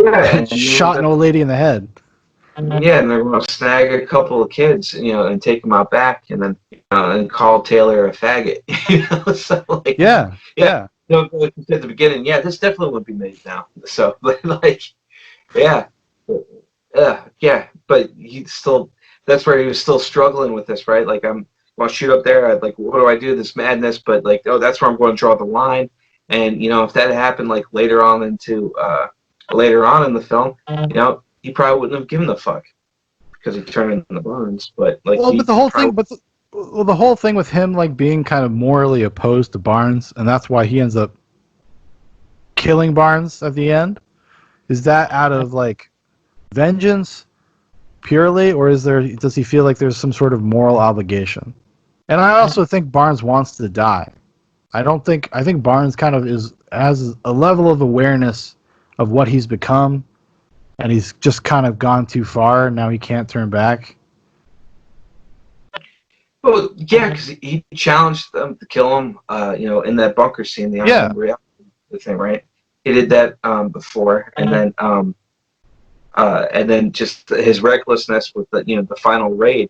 and shot an old lady in the head. Yeah, and they're going to snag a couple of kids, and take them out back, and then and call Taylor a faggot. So like, yeah. No, like you said at the beginning, this definitely would be made now. So, like, yeah, but that's where he was still struggling with this, right? Like, I'm going to shoot up there. Like, what do I do? This madness, but like, that's where I'm going to draw the line. And if that happened like later on in the film, he probably wouldn't have given a fuck because he turned into the Barnes. But like, the whole thing with him like being kind of morally opposed to Barnes, and that's why he ends up killing Barnes at the end. Is that out of like vengeance purely, or does he feel like there's some sort of moral obligation? And I also think Barnes wants to die. I think Barnes kind of has a level of awareness of what he's become, and he's just kind of gone too far, and now he can't turn back. Well, yeah, because he challenged them to kill him, in that bunker scene, the reality thing, right? He did that before, and then just his recklessness with the final raid,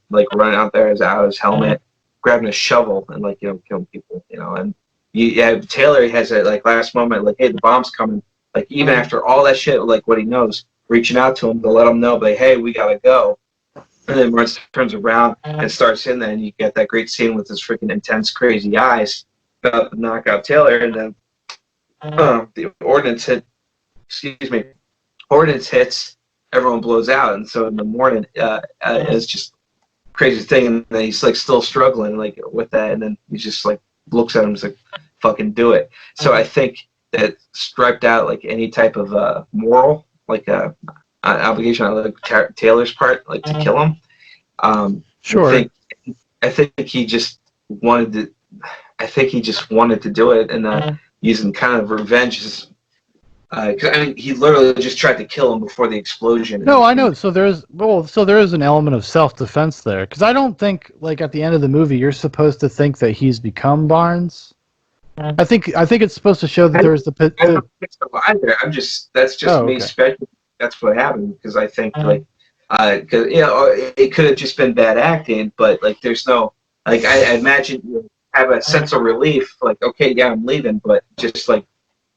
like running out there out his helmet, grabbing a shovel, and killing people, and Taylor has that like last moment, like, hey, the bomb's coming, like even after all that shit, like what he knows, reaching out to him to let him know, like, hey, we gotta go. And then Barnes turns around and starts in there, and you get that great scene with his freaking intense, crazy eyes about to knock out Taylor, and then the ordnance hit. Excuse me. Ordnance hits. Everyone blows out, and so in the morning, it's just crazy thing. And then he's like still struggling like with that, and then he just like looks at him and is like, "Fucking do it." So I think that striped out like any type of moral, like obligation on like Taylor's part, like to kill him. Sure. I think he just wanted to. I think he just wanted to do it, and using kind of revenge. Because I mean, he literally just tried to kill him before the explosion. No, I know. So there is an element of self-defense there, because I don't think like at the end of the movie you're supposed to think that he's become Barnes. I think it's supposed to show that there was I don't think so either. That's just me okay. speculating. That's what happened because I think like because it could have just been bad acting, but like there's no like I imagine you have a sense of relief, like okay, yeah, I'm leaving, but just like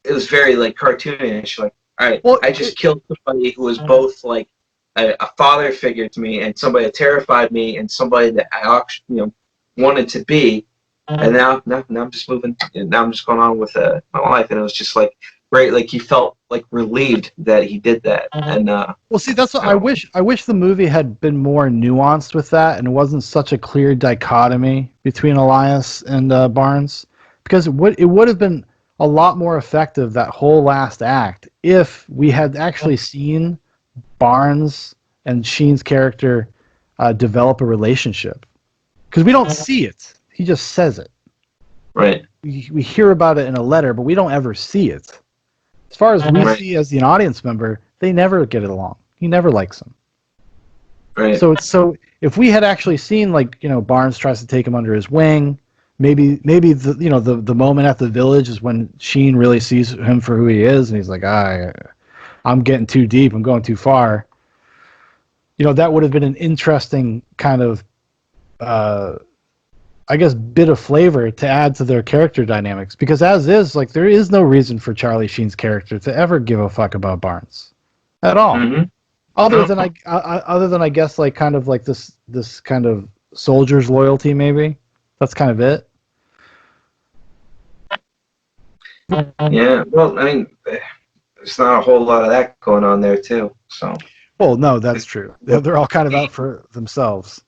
it was very like cartoonish, like all right, Well, I just killed somebody who was both like a father figure to me and somebody that terrified me and somebody that I actually wanted to be. And now I'm just moving. Now I'm just going on with my life, and it was just like great. Like he felt like relieved that he did that. And well, see, that's what I wish. I wish the movie had been more nuanced with that, and it wasn't such a clear dichotomy between Elias and Barnes, because it would have been a lot more effective, that whole last act, if we had actually seen Barnes and Sheen's character develop a relationship, because we don't see it. He just says it. right. We hear about it in a letter, but we don't ever see it. As far as we see as an audience member, they never get along. He never likes him. Right. So if we had actually seen Barnes tries to take him under his wing, maybe the moment at the village is when Sheen really sees him for who he is, and he's like, I'm getting too deep. I'm going too far. That would have been an interesting kind of I guess bit of flavor to add to their character dynamics, because as is, like, there is no reason for Charlie Sheen's character to ever give a fuck about Barnes at all. Mm-hmm. Other than I guess like kind of like this kind of soldier's loyalty, maybe. That's kind of it. Yeah. Well, I mean, there's not a whole lot of that going on there too. So. Well, no, that's true. They're all kind of out for themselves.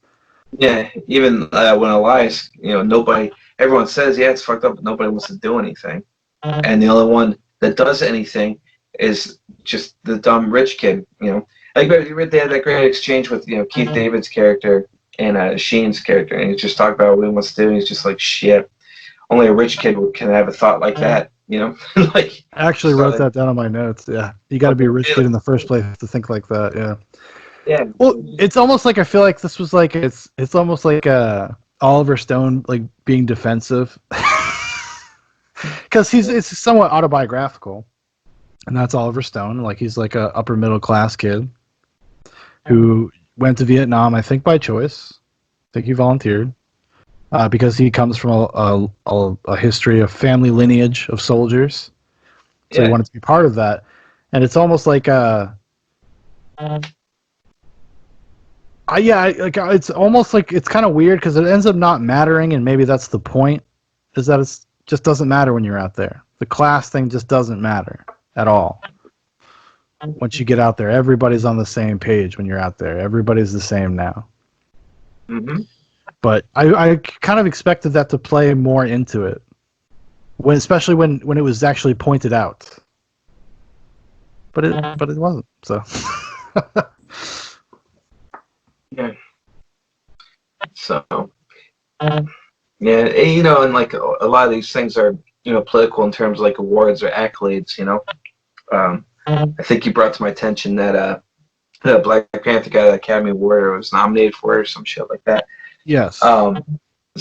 Yeah, even when Elias, everyone says, yeah, it's fucked up, but nobody wants to do anything. And the only one that does anything is just the dumb rich kid, Like, they had that great exchange with, Keith David's character and Sheen's character, and he just talked about what he wants to do, and he's just like, shit, only a rich kid can have a thought like that, like. I actually wrote that down on my notes, yeah. You got to be a rich kid in the first place to think like that, yeah. Yeah. Well, it's almost like I feel like this was like it's almost like Oliver Stone like being defensive, because it's somewhat autobiographical, and that's Oliver Stone. Like he's like a upper middle class kid who went to Vietnam, I think by choice. I think he volunteered because he comes from a history of family lineage of soldiers, so he wanted to be part of that, and it's almost like it's almost like it's kind of weird because it ends up not mattering, and maybe that's the point, is that it just doesn't matter when you're out there. The class thing just doesn't matter at all. Once you get out there, everybody's on the same page when you're out there. Everybody's the same now. Mm-hmm. But I kind of expected that to play more into it, especially when it was actually pointed out. But it wasn't, so... Yeah. So, yeah, and like a lot of these things are, political in terms of like awards or accolades, I think you brought to my attention that the Black Panther got an Academy Award or was nominated for it or some shit like that. Yes. So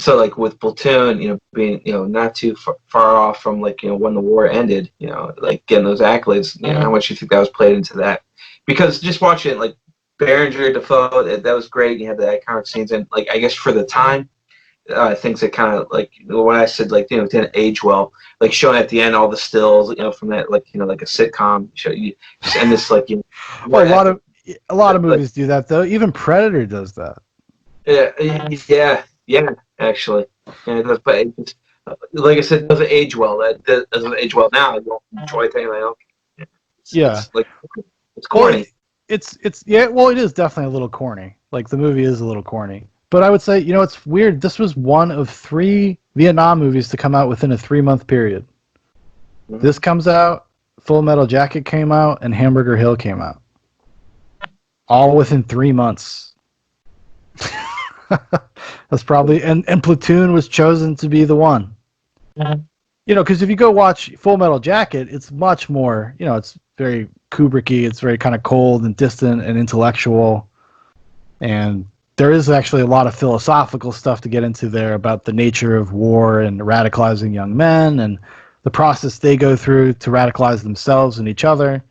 like with Platoon, being, not too far off from like, when the war ended, like getting those accolades, how much you think that was played into that? Because just watching it, like, Berenger, Defoe, that was great. You had the iconic scenes, and like I guess for the time, things that kind of like when I said like didn't age well, like showing at the end all the stills, from that like like a sitcom show, you just end this like well, a lot of movies do that though. Even Predator does that. Yeah, actually, yeah, it does, but like I said, it doesn't age well. That doesn't age well now. I don't enjoy things like that. Yeah. It's like it's Well, corny. it's yeah. Well, it is definitely a little corny. Like the movie is a little corny. But I would say, it's weird. This was one of 3 Vietnam movies to come out within a 3-month period. Mhm. This comes out, Full Metal Jacket came out, and Hamburger Hill came out. All within 3 months. That's probably and Platoon was chosen to be the one. Mhm. Because if you go watch Full Metal Jacket, it's much more. It's very Kubricky. It's very kind of cold and distant and intellectual, and there is actually a lot of philosophical stuff to get into there about the nature of war and radicalizing young men and the process they go through to radicalize themselves and each other.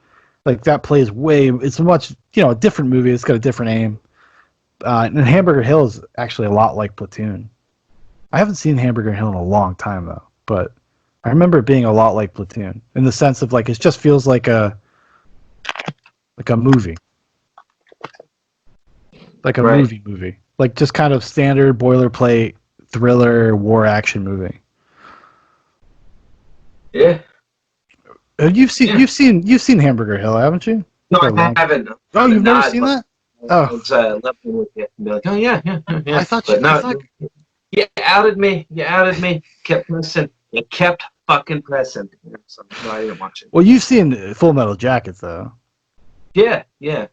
Like that plays it's a much, a different movie. It's got a different aim. And Hamburger Hill is actually a lot like Platoon. I haven't seen Hamburger Hill in a long time though, but I remember it being a lot like Platoon in the sense of like it just feels like a movie. Like a Right. movie. Like just kind of standard boilerplate thriller war action movie. Yeah. You've seen Yeah. you've seen Hamburger Hill, haven't you? No, For a I long time. haven't. Oh, But you've never not, seen but that? Oh, it's left me with you. And be like, oh yeah, yeah, yeah. I thought But I no, thought. you outed me. You outed me. Kept pressing. You kept fucking pressing. So, no, I didn't watch it. Well, you've seen Full Metal Jacket though. Yeah, yeah,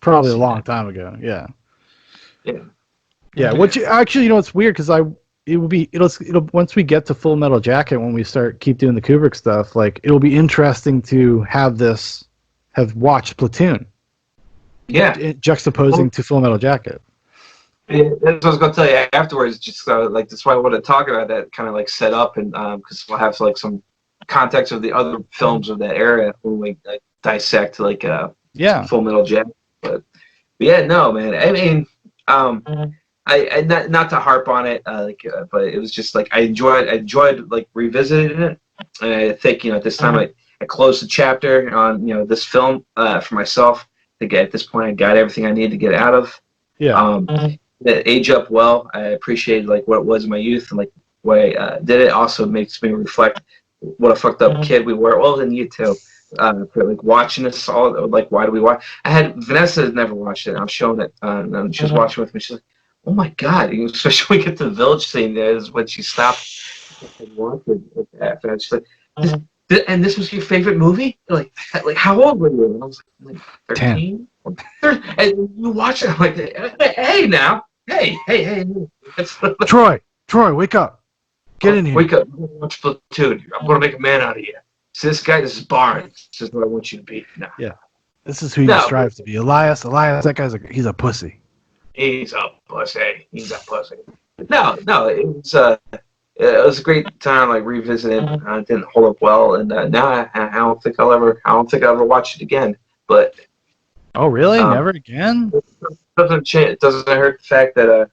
Probably a seen long that. time ago. Yeah. Yeah. Yeah. Which actually, it's weird because it'll once we get to Full Metal Jacket, when we keep doing the Kubrick stuff, like it'll be interesting to have watched Platoon. Yeah. Juxtaposing to Full Metal Jacket. Yeah, that's what I was gonna tell you afterwards. Just like that's why I want to talk about that kind of like set up and because we'll have like some context of the other films of that era when we like, dissect like Yeah. Full Metal Jacket. But yeah, no, man. I mean, I not to harp on it, but it was just like I enjoyed like revisiting it, and I think at this time I closed the chapter on this film for myself. I think at this point I got everything I needed to get out of. Yeah. That age up well. I appreciated like what it was in my youth and like what I did. It also makes me reflect what a fucked up kid we were. Well, and you too. For like watching this all, like why do we watch? Vanessa had never watched it. I'm showing it, and she was watching with me. She's like, "Oh my god!" Especially when we get to the village scene. There is when she stopped and watched it. And she's like, "And this was your favorite movie? Like how old were you?" And I was like 13. And you watch it, I'm like, hey now, hey. Troy, wake up. Get in here. Wake up, watch Platoon. I'm going to make a man out of you. See this guy, this is Barnes. This is what I want you to be. No. Yeah. This is who you strive to be. Elias, that guy's he's a pussy. He's a pussy. No, it was a great time, like revisiting. It didn't hold up well, and now I don't think I'll ever watch it again. But oh, really? Never again? Doesn't change. It doesn't hurt the fact that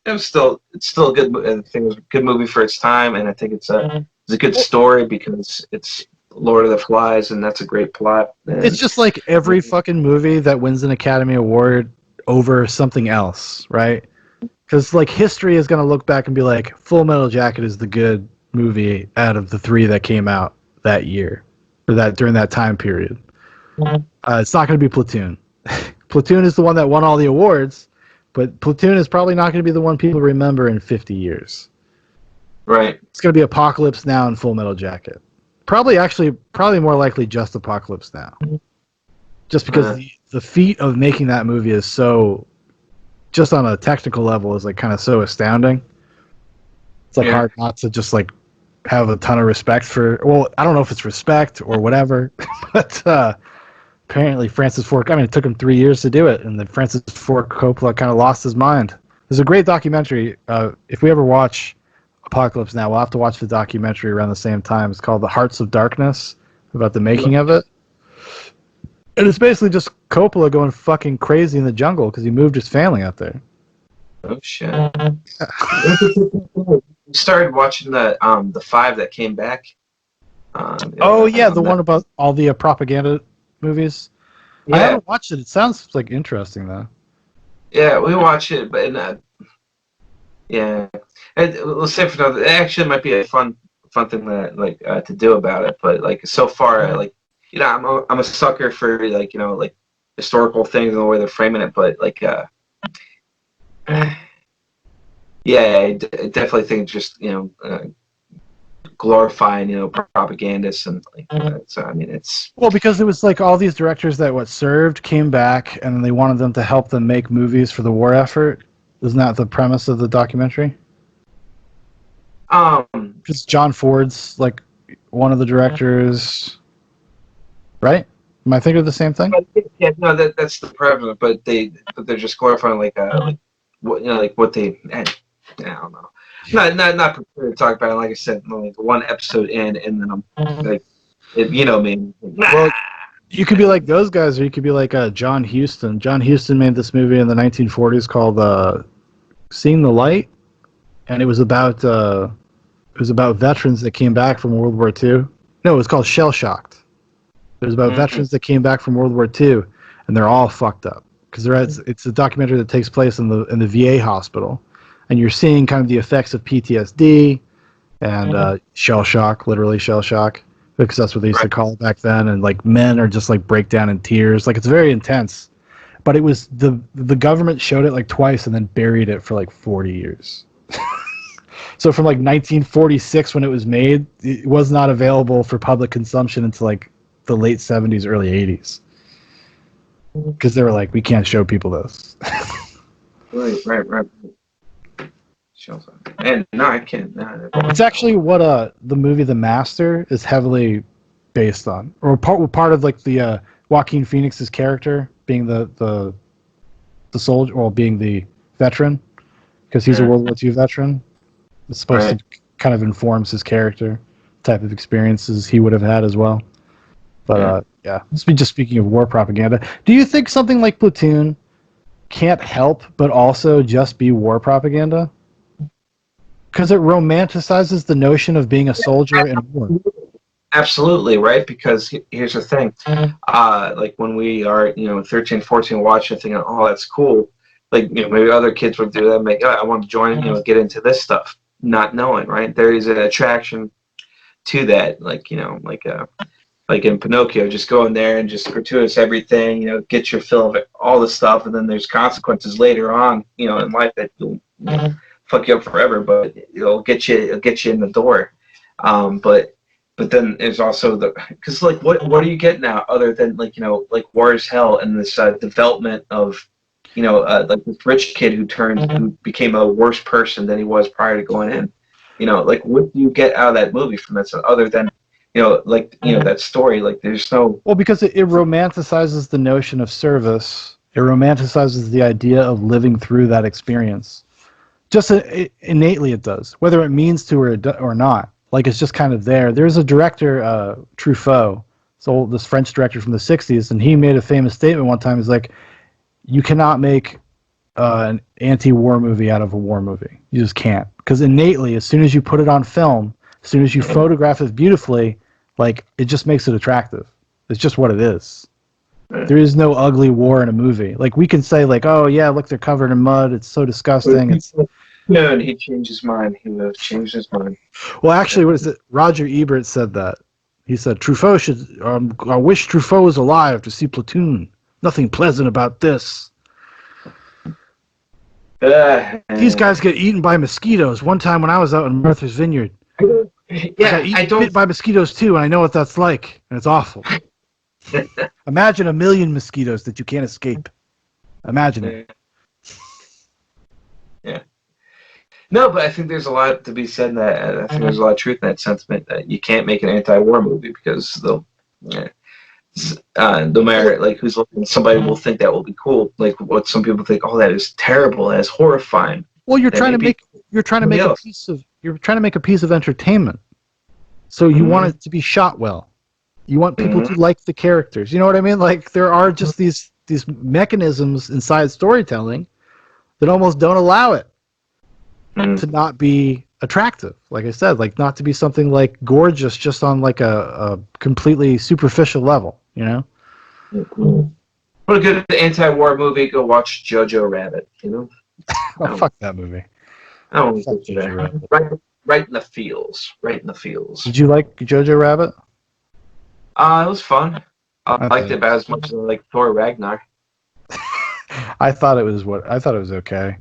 it's still a good. I think it was a good movie for its time, and I think it's a good story because it's Lord of the Flies, and that's a great plot. And it's just like every fucking movie that wins an Academy Award over something else, right? Because like history is gonna look back and be like, Full Metal Jacket is the good movie out of the 3 that came out that year or that during that time period. It's not going to be Platoon. Platoon is the one that won all the awards, but Platoon is probably not going to be the one people remember in 50 years. Right. It's going to be Apocalypse Now and Full Metal Jacket. Probably more likely just Apocalypse Now. Just because the feat of making that movie is so, just on a technical level, is like kind of so astounding. It's like hard not to just like have a ton of respect for. Well, I don't know if it's respect or whatever, but apparently Francis Ford. I mean, it took him 3 years to do it, and then Francis Ford Coppola kind of lost his mind. There's a great documentary. If we ever watch Apocalypse Now, we'll have to watch the documentary around the same time. It's called The Hearts of Darkness, about the making of it. And it's basically just Coppola going fucking crazy in the jungle because he moved his family out there. Oh shit! Started watching the 5 that came back. The one about all the propaganda movies. Yeah. I haven't watched it. It sounds like interesting though. Yeah, we watched it, but Yeah, and let's say for another, it actually might be a fun thing that to do about it. But like so far, like I'm a sucker for like historical things and the way they're framing it. But yeah, I definitely think just glorifying propagandists and so I mean it's Well, because it was like all these directors that served came back and then they wanted them to help them make movies for the war effort. Isn't that the premise of the documentary? um Just John Ford's like one of the directors, right? Am I thinking of the same thing? yeah, no, that's the premise, but they're just glorifying like what like what they I don't know. Not prepared to talk about it. Like I said, like one episode in, and then I'm like, you know me. Well, you could be like those guys, or you could be like John Huston. John Huston made this movie in the 1940s called "Seeing the Light," and it was about veterans that came back from World War II. No, it was called Shell Shocked. It was about veterans that came back from World War II, and they're all fucked up because it's a documentary that takes place in the VA hospital, and you're seeing kind of the effects of PTSD and shell shock, literally shell shock, because that's what they used to call it back then. And like men are just like break down in tears, like it's very intense. But it was the government showed it like twice and then buried it for like 40 years. So from like 1946 when it was made, it was not available for public consumption until like the late 70s, early 80s. Because they were like, we can't show people this. Right. And no, I can't. No. It's actually what the movie The Master is heavily based on, or part of like the Joaquin Phoenix's character being the soldier, or being the veteran, because he's a World War II veteran. It's supposed to kind of informs his character, type of experiences he would have had as well. But yeah, just speaking of war propaganda, do you think something like Platoon can't help but also just be war propaganda? Because it romanticizes the notion of being a soldier in war. Absolutely, right? Because here's the thing. Like when we are, 13, 14, watching a thing, oh, that's cool. Like, maybe other kids would do that, make, oh, I want to join, get into this stuff, not knowing, right? There is an attraction to that, like in Pinocchio, just go in there and just gratuitous everything, get your fill of it, all the stuff, and then there's consequences later on, in life that will fuck you up forever, but it'll get you in the door. But then there's also because like what do you get now other than like war is hell and this development of like this rich kid who became a worse person than he was prior to going in. Like what do you get out of that movie from that other than that story? Like there's no. Well, because it romanticizes the notion of service. It romanticizes the idea of living through that experience. Just innately it does, whether it means to or not. Like it's just kind of there. There's a director, Truffaut, so this French director from the 60s, and he made a famous statement one time. He's like, you cannot make an anti-war movie out of a war movie. You just can't. Because innately, as soon as you put it on film, as soon as you photograph it beautifully, like it just makes it attractive. It's just what it is. There is no ugly war in a movie. Like we can say like, oh yeah, look, they're covered in mud. It's so disgusting. No, and he changed his mind. He would have changed his mind. Well, actually, what is it? Roger Ebert said that. He said, Truffaut should. I wish Truffaut was alive to see Platoon. Nothing pleasant about this. These guys get eaten by mosquitoes. One time when I was out in Martha's Vineyard, I got bit by mosquitoes too, and I know what that's like, and it's awful. Imagine 1 million mosquitoes that you can't escape. Imagine it. Yeah. No, but I think there's a lot to be said in that. I think there's a lot of truth in that sentiment that you can't make an anti-war movie because no matter like who's looking, somebody will think that will be cool. Like what some people think, oh, that is terrible, that is horrifying. Well, you're trying to make a piece of entertainment. So you want it to be shot well. You want people to like the characters. You know what I mean? Like there are just these mechanisms inside storytelling that almost don't allow it to not be attractive. Like I said, like not to be something like gorgeous just on like a completely superficial level, Want a good anti-war movie? Go watch Jojo Rabbit, Oh, fuck that movie. I don't want to Fuck get you Jojo there. Rabbit. Right in the feels. Right in the feels. Did you like Jojo Rabbit? It was fun. I I liked thought it about as much as I like Thor Ragnar. I thought it was okay.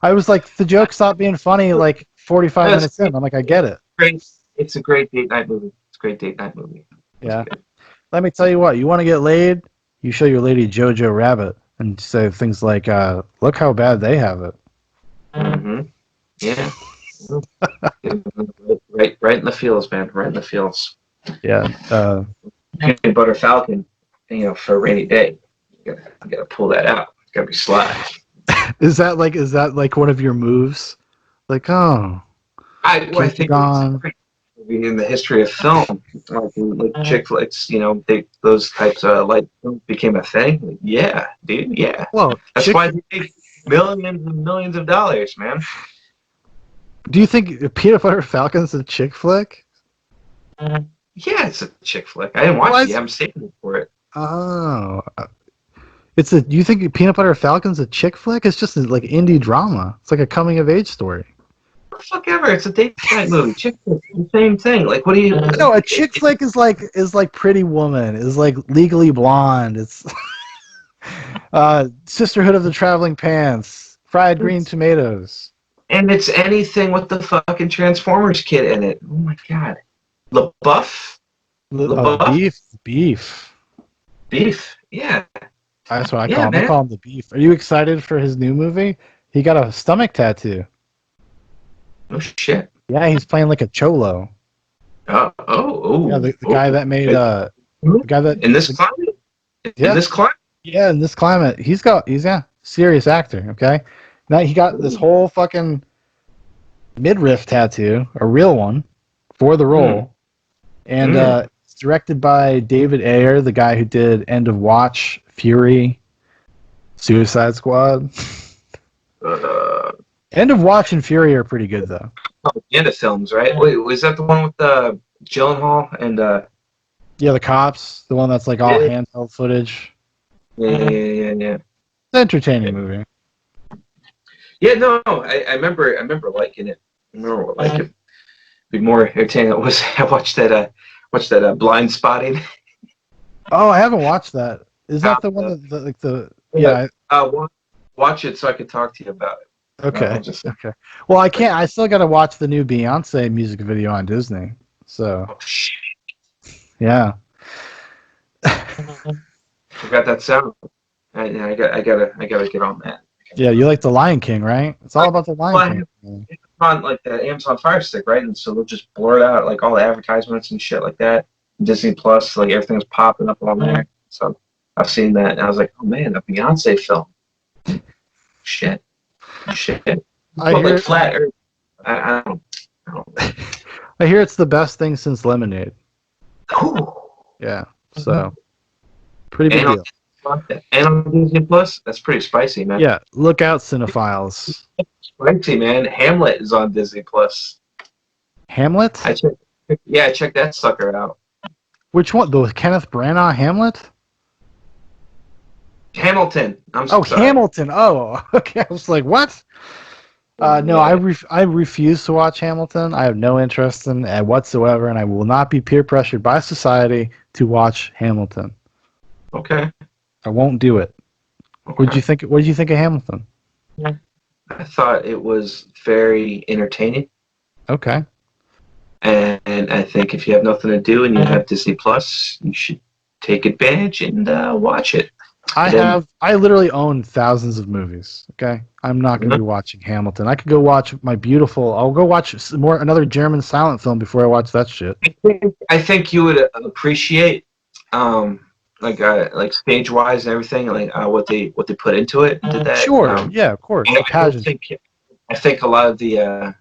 I was like, the joke stopped being funny like 45 It's minutes in. I'm like, I get it. great. It's a great date night movie. It's a great date night movie. It's Yeah. good. Let me tell you what, you want to get laid? You show your lady Jojo Rabbit and say things like, look how bad they have it. Mm-hmm. Yeah. Right in the feels, man. Right in the feels. Yeah. Peanut butter falcon, for a rainy day. You gotta pull that out. It's gotta be sly. Is that like one of your moves? Like, oh, I keep it think it's gone. in the history of film, like chick flicks, those types of light films became a thing. Like, yeah, dude, yeah. Well, That's why they make millions and millions of dollars, man. do you think Peanut Butter Falcon's a chick flick? Yeah, it's a chick flick. I didn't watch it yet. I'm saving it for it. Oh, you think Peanut Butter Falcon's a chick flick? It's just like indie drama. It's like a coming of age story. Fuck ever. It's a date night movie. Chick flick, the same thing. Like, what do you? No, a chick flick is like Pretty Woman, is like Legally Blonde. It's Sisterhood of the Traveling Pants, Fried Green Tomatoes. And it's anything with the fucking Transformers kid in it. Oh my god. LaBeouf? LaBeouf? Beef. Beef. Yeah. That's what I Yeah, call him. man. I call him the Beef. Are you excited for his new movie? He got a stomach tattoo. No shit. Yeah, he's playing like a cholo. Oh. Yeah, the guy that made the guy that in this climate? Yeah. In this climate? Yeah, in this climate, he's serious actor, okay? Now he got this whole fucking midriff tattoo, a real one, for the role. And it's directed by David Ayer, the guy who did End of Watch, Fury, Suicide Squad. End of Watch and Fury are pretty good, though. Propaganda films, right? Wait, was that the one with Gyllenhaal and Yeah, the cops, the one that's like all handheld footage. Yeah. It's an entertaining movie. Yeah, no, I remember liking it. I remember like it. Be more entertaining. I watched that Blind Spotting. Oh, I haven't watched that. Is that the one yeah? Watch it so I could talk to you about it. Okay. Okay. Well, I can't. I still got to watch the new Beyonce music video on Disney. So. Oh shit. Yeah. Forgot that sound. I gotta get on that. Yeah, you like the Lion King, right? It's all about the Lion King. It's on like the Amazon Fire Stick, right? And so they'll just blur it out, like all the advertisements and shit like that. Disney Plus, like everything's popping up on there. So I've seen that, and I was like, oh man, a Beyonce film. Shit. I hear like Flat Earth. I don't. I hear it's the best thing since Lemonade. Ooh. Yeah. So pretty big deal. And on Disney Plus, that's pretty spicy, man. Yeah, look out, cinephiles. Spicy, man. Hamlet is on Disney Plus. Hamlet? I checked that sucker out. Which one? The Kenneth Branagh Hamlet? Hamilton. I'm so sorry. Hamilton. Oh, okay. I was like, what? No, I refuse to watch Hamilton. I have no interest in it whatsoever, and I will not be peer pressured by society to watch Hamilton. Okay. I won't do it. Okay. What did you think of Hamilton? I thought it was very entertaining. Okay. And I think if you have nothing to do and you have Disney Plus, you should take advantage and watch it. I literally own thousands of movies. Okay, I'm not going to be watching Hamilton. I could go watch I'll go watch another German silent film before I watch that shit. I think you would appreciate, like stage wise and everything, like what they put into it. Did that? Sure. Yeah, of course. I think a lot of the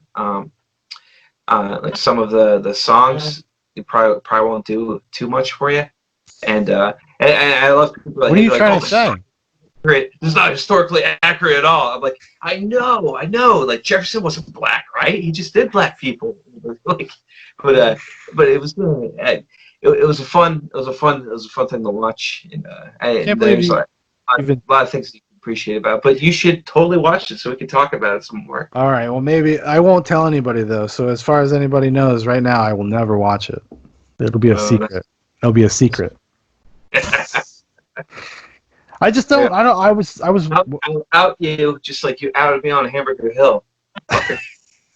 like some of the songs you probably won't do too much for you, and I love people. What are you trying to say? This is not historically accurate at all. I'm like, I know. Like Jefferson wasn't black, right? He just did black people. Like, but it was good. It was a fun thing to watch. And I can't believe there's a lot of things you can appreciate about it. But you should totally watch it so we can talk about it some more. All right. Well, maybe I won't tell anybody though. So as far as anybody knows, right now I will never watch it. It'll be a secret. It'll be a secret. I just don't. Yeah. I don't. I'll out you just like you outed me on Hamburger Hill.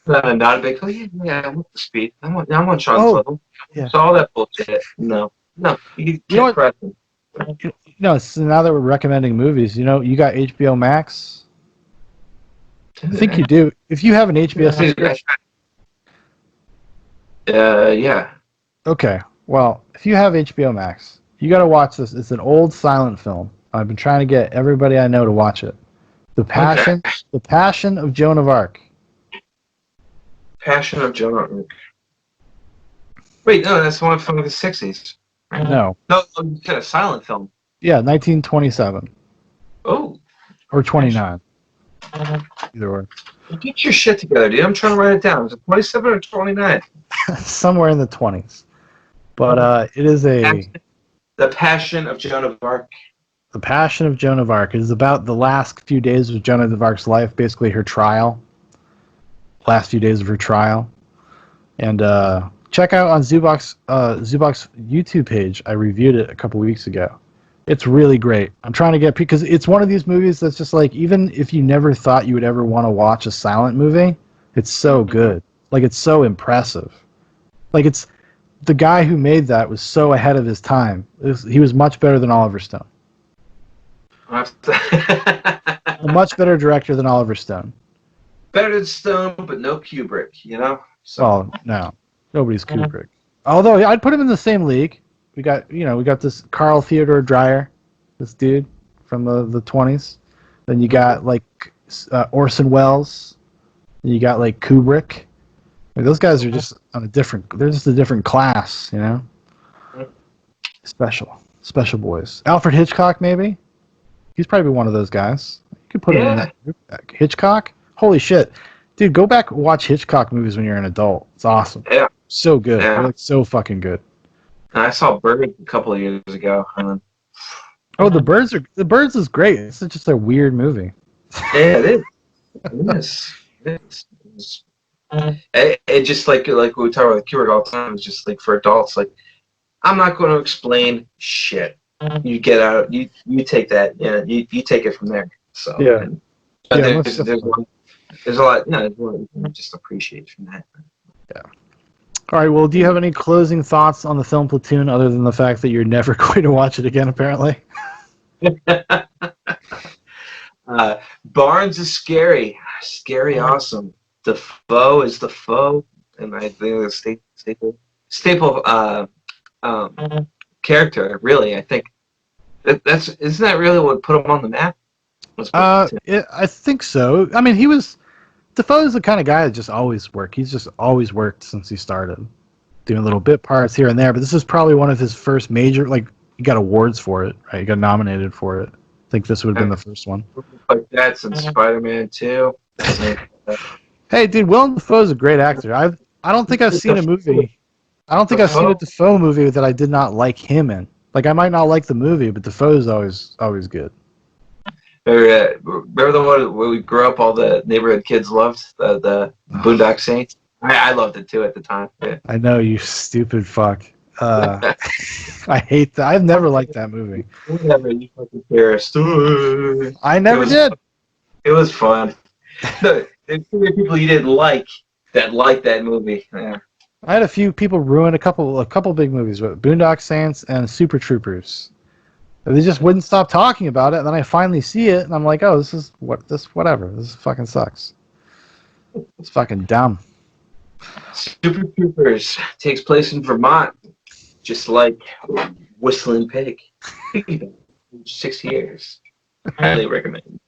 Not a big. Oh yeah, I'm up to speed. I'm on Sean's level. Yeah. So all that bullshit. No, you can't press me. No, so now that we're recommending movies, you got HBO Max. I think you do. If you have an HBO subscription. Yeah. Okay. Well, if you have HBO Max, you got to watch this. It's an old silent film. I've been trying to get everybody I know to watch it. The Passion of Joan of Arc. Passion of Joan of Arc. Wait, no, that's the one from the 60s. No. No, you said a silent film. Yeah, 1927. Oh. Or 29. Either or. Get your shit together, dude. I'm trying to write it down. Is it 27 or 29? Somewhere in the 20s. But it is The Passion of Joan of Arc. The Passion of Joan of Arc. It is about the last few days of Joan of Arc's life, basically her trial. Last few days of her trial. And check out on Zubok's YouTube page. I reviewed it a couple weeks ago. It's really great. I'm trying to get, because it's one of these movies that's just like, even if you never thought you would ever want to watch a silent movie, it's so good. Like, it's so impressive. Like, it's, the guy who made that was so ahead of his time. He was much better than Oliver Stone. A much better director than Oliver Stone. Better than Stone, but no Kubrick, So. Oh, no. Nobody's Kubrick. Although, I'd put him in the same league. We got this Carl Theodor Dreyer, this dude from the 20s. Then you got like Orson Welles. Then you got like Kubrick. Like, those guys are just they're just a different class, Special boys. Alfred Hitchcock, maybe. He's probably one of those guys. You could put him in that group. Hitchcock. Holy shit, dude! Go back and watch Hitchcock movies when you're an adult. It's awesome. Yeah. So good. Yeah. They're like so fucking good. I saw Bird a couple of years ago. Oh, The Birds is great. It's just a weird movie. Yeah, it is. It is. It just like we talk about Kubrick all the time. It's just like for adults. Like, I'm not going to explain shit. You get out. You take that. Yeah, you take it from there. So yeah. There's a lot. There's a lot you just appreciate from that. Yeah. All right, well, do you have any closing thoughts on the film Platoon other than the fact that you're never going to watch it again, apparently? Barnes is scary. Scary awesome. Defoe is Defoe, and I think the staple character, really. I think isn't that really what put him on the map? I think so. I mean, Defoe's the kind of guy that just always worked. He's just always worked since he started, doing little bit parts here and there. But this is probably one of his first major, like, he got awards for it, right? He got nominated for it. I think this would have been the first one. Like that's in Spider-Man 2. Hey, dude, Willem Dafoe's a great actor. I don't think I've seen a movie. I don't think I've seen a Dafoe movie that I did not like him in. Like, I might not like the movie, but Dafoe's always good. Remember the one where we grew up, all the neighborhood kids loved, the Boondock Saints? I loved it too at the time. Yeah. I know, you stupid fuck. I hate that. I've never liked that movie. Whatever, you fucking terrorist. I never did. It was fun. No, there's too many people you didn't like that liked that movie. Yeah. I had a few people ruin a couple big movies with Boondock Saints and Super Troopers. They just wouldn't stop talking about it, and then I finally see it, and I'm like, oh, whatever. This fucking sucks. It's fucking dumb. Super Troopers takes place in Vermont, just like Whistling Pig. 6 years. Highly recommend.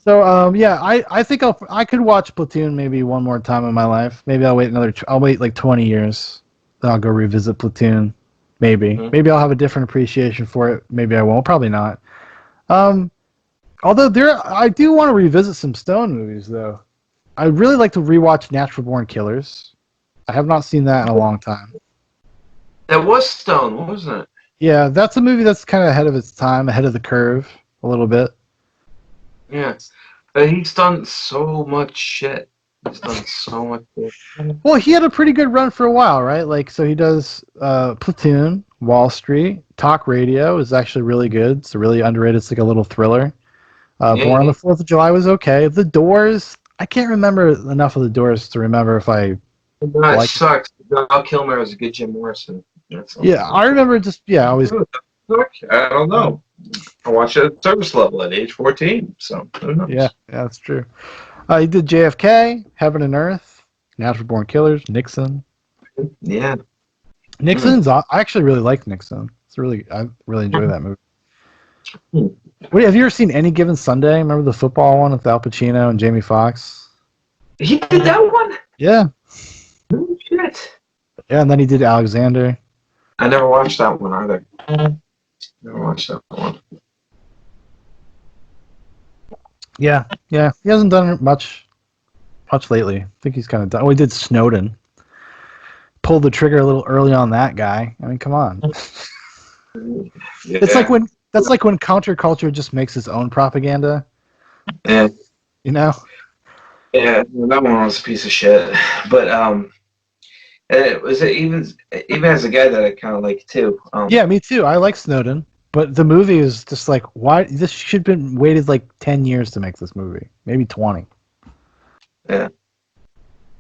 So yeah, I think I could watch Platoon maybe one more time in my life. Maybe I'll wait like 20 years. Then I'll go revisit Platoon. Maybe. Mm-hmm. Maybe I'll have a different appreciation for it. Maybe I won't. Probably not. Although I do want to revisit some Stone movies though. I'd really like to rewatch Natural Born Killers. I have not seen that in a long time. That was Stone, wasn't it? Yeah, that's a movie that's kind of ahead of its time, ahead of the curve a little bit. Yeah. But he's done so much shit. He's done so much shit. Well, he had a pretty good run for a while, right? Like, so he does Platoon, Wall Street, Talk Radio is actually really good. It's really underrated. It's like a little thriller. Born on the 4th of July was okay. The Doors, I can't remember enough of The Doors to remember if I It like it. sucks. Val Kilmer is a good Jim Morrison. That's all. Yeah, I remember just, yeah, always. I don't know. I watched it at service level at age 14, so who knows? Yeah, that's true. He did JFK, Heaven and Earth, Natural Born Killers, Nixon. Yeah. Nixon's, I actually really like Nixon. I really enjoy that movie. Hmm. Have you ever seen Any Given Sunday? Remember the football one with Al Pacino and Jamie Foxx? He did that one? Yeah. Oh, shit. Yeah, and then he did Alexander. I never watched that one either. Never watched that one. Yeah. He hasn't done much lately. I think he's kind of done. Oh, he did Snowden. Pulled the trigger a little early on that guy. I mean, come on. Yeah. It's like when counterculture just makes its own propaganda. Yeah. You know? Yeah, that one was a piece of shit. But it was even as a guy that I kind of like too. Yeah, me too. I like Snowden, but the movie is just like, why? This should have been waited like 10 years to make this movie, maybe 20. Yeah,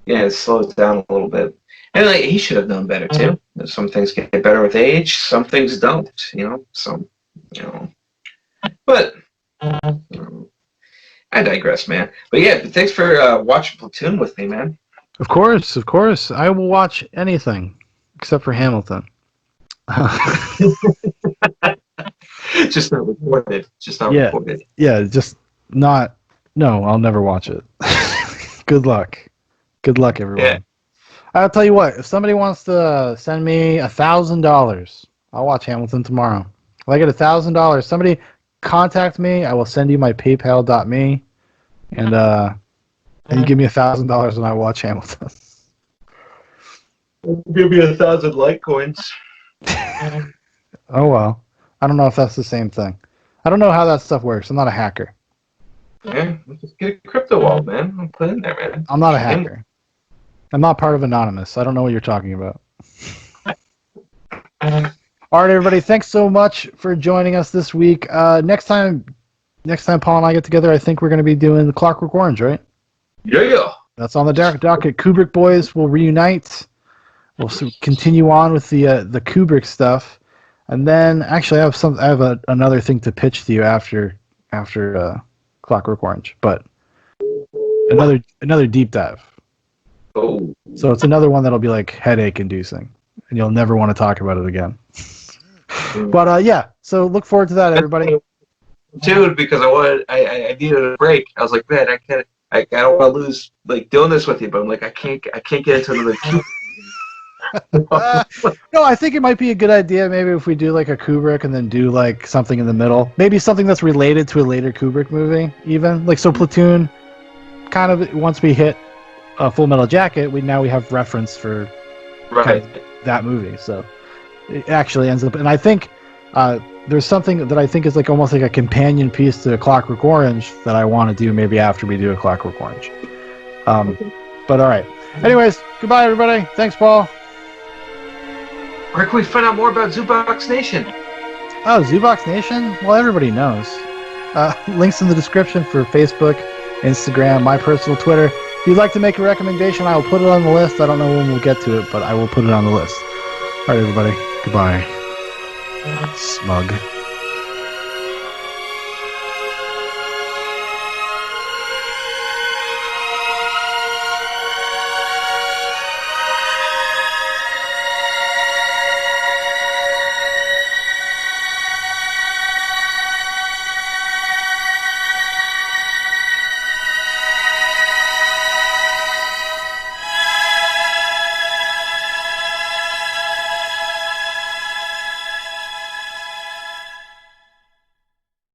it slows down a little bit, and like he should have done better too. Some things get better with age, some things don't. But I digress, man. But yeah, thanks for watching Platoon with me, man. Of course. I will watch anything except for Hamilton. Just not recorded. Yeah, just not. No, I'll never watch it. Good luck, everyone. Yeah. I'll tell you what. If somebody wants to send me $1,000, I'll watch Hamilton tomorrow. If I get $1,000, somebody contact me. I will send you my PayPal.me, and you give me $1,000 and I watch Hamilton. Give me 1,000 Litecoins. Oh well, I don't know if that's the same thing. I don't know how that stuff works. I'm not a hacker. Yeah, just get a crypto wallet, man. I'll put it in there, man. I'm not a hacker. I'm not part of Anonymous. I don't know what you're talking about. All right, everybody. Thanks so much for joining us this week. Next time Paul and I get together, I think we're going to be doing the Clockwork Orange, right? Yeah. That's on the docket. Kubrick boys will reunite. We'll continue on with the Kubrick stuff, and then actually I have another thing to pitch to you after Clockwork Orange, but another deep dive. Oh. So it's another one that'll be like headache inducing, and you'll never want to talk about it again. But yeah, so look forward to that, everybody. Dude, because I needed a break. I was like, man, I don't want to lose like doing this with you, but I'm like, I can't get into another. No, I think it might be a good idea maybe if we do like a Kubrick and then do like something in the middle. Maybe something that's related to a later Kubrick movie, even. Like, so Platoon, kind of, once we hit Full Metal Jacket, we have reference for Right. kind of that movie. So it actually ends up, and I think there's something that I think is like almost like a companion piece to Clockwork Orange that I want to do maybe after we do a Clockwork Orange. But all right. Anyways, goodbye, everybody. Thanks, Paul. Where can we find out more about Zoobox Nation? Oh, Zoobox Nation? Well, everybody knows. Links in the description for Facebook, Instagram, my personal Twitter. If you'd like to make a recommendation, I will put it on the list. I don't know when we'll get to it, but I will put it on the list. All right, everybody. Goodbye. Smug.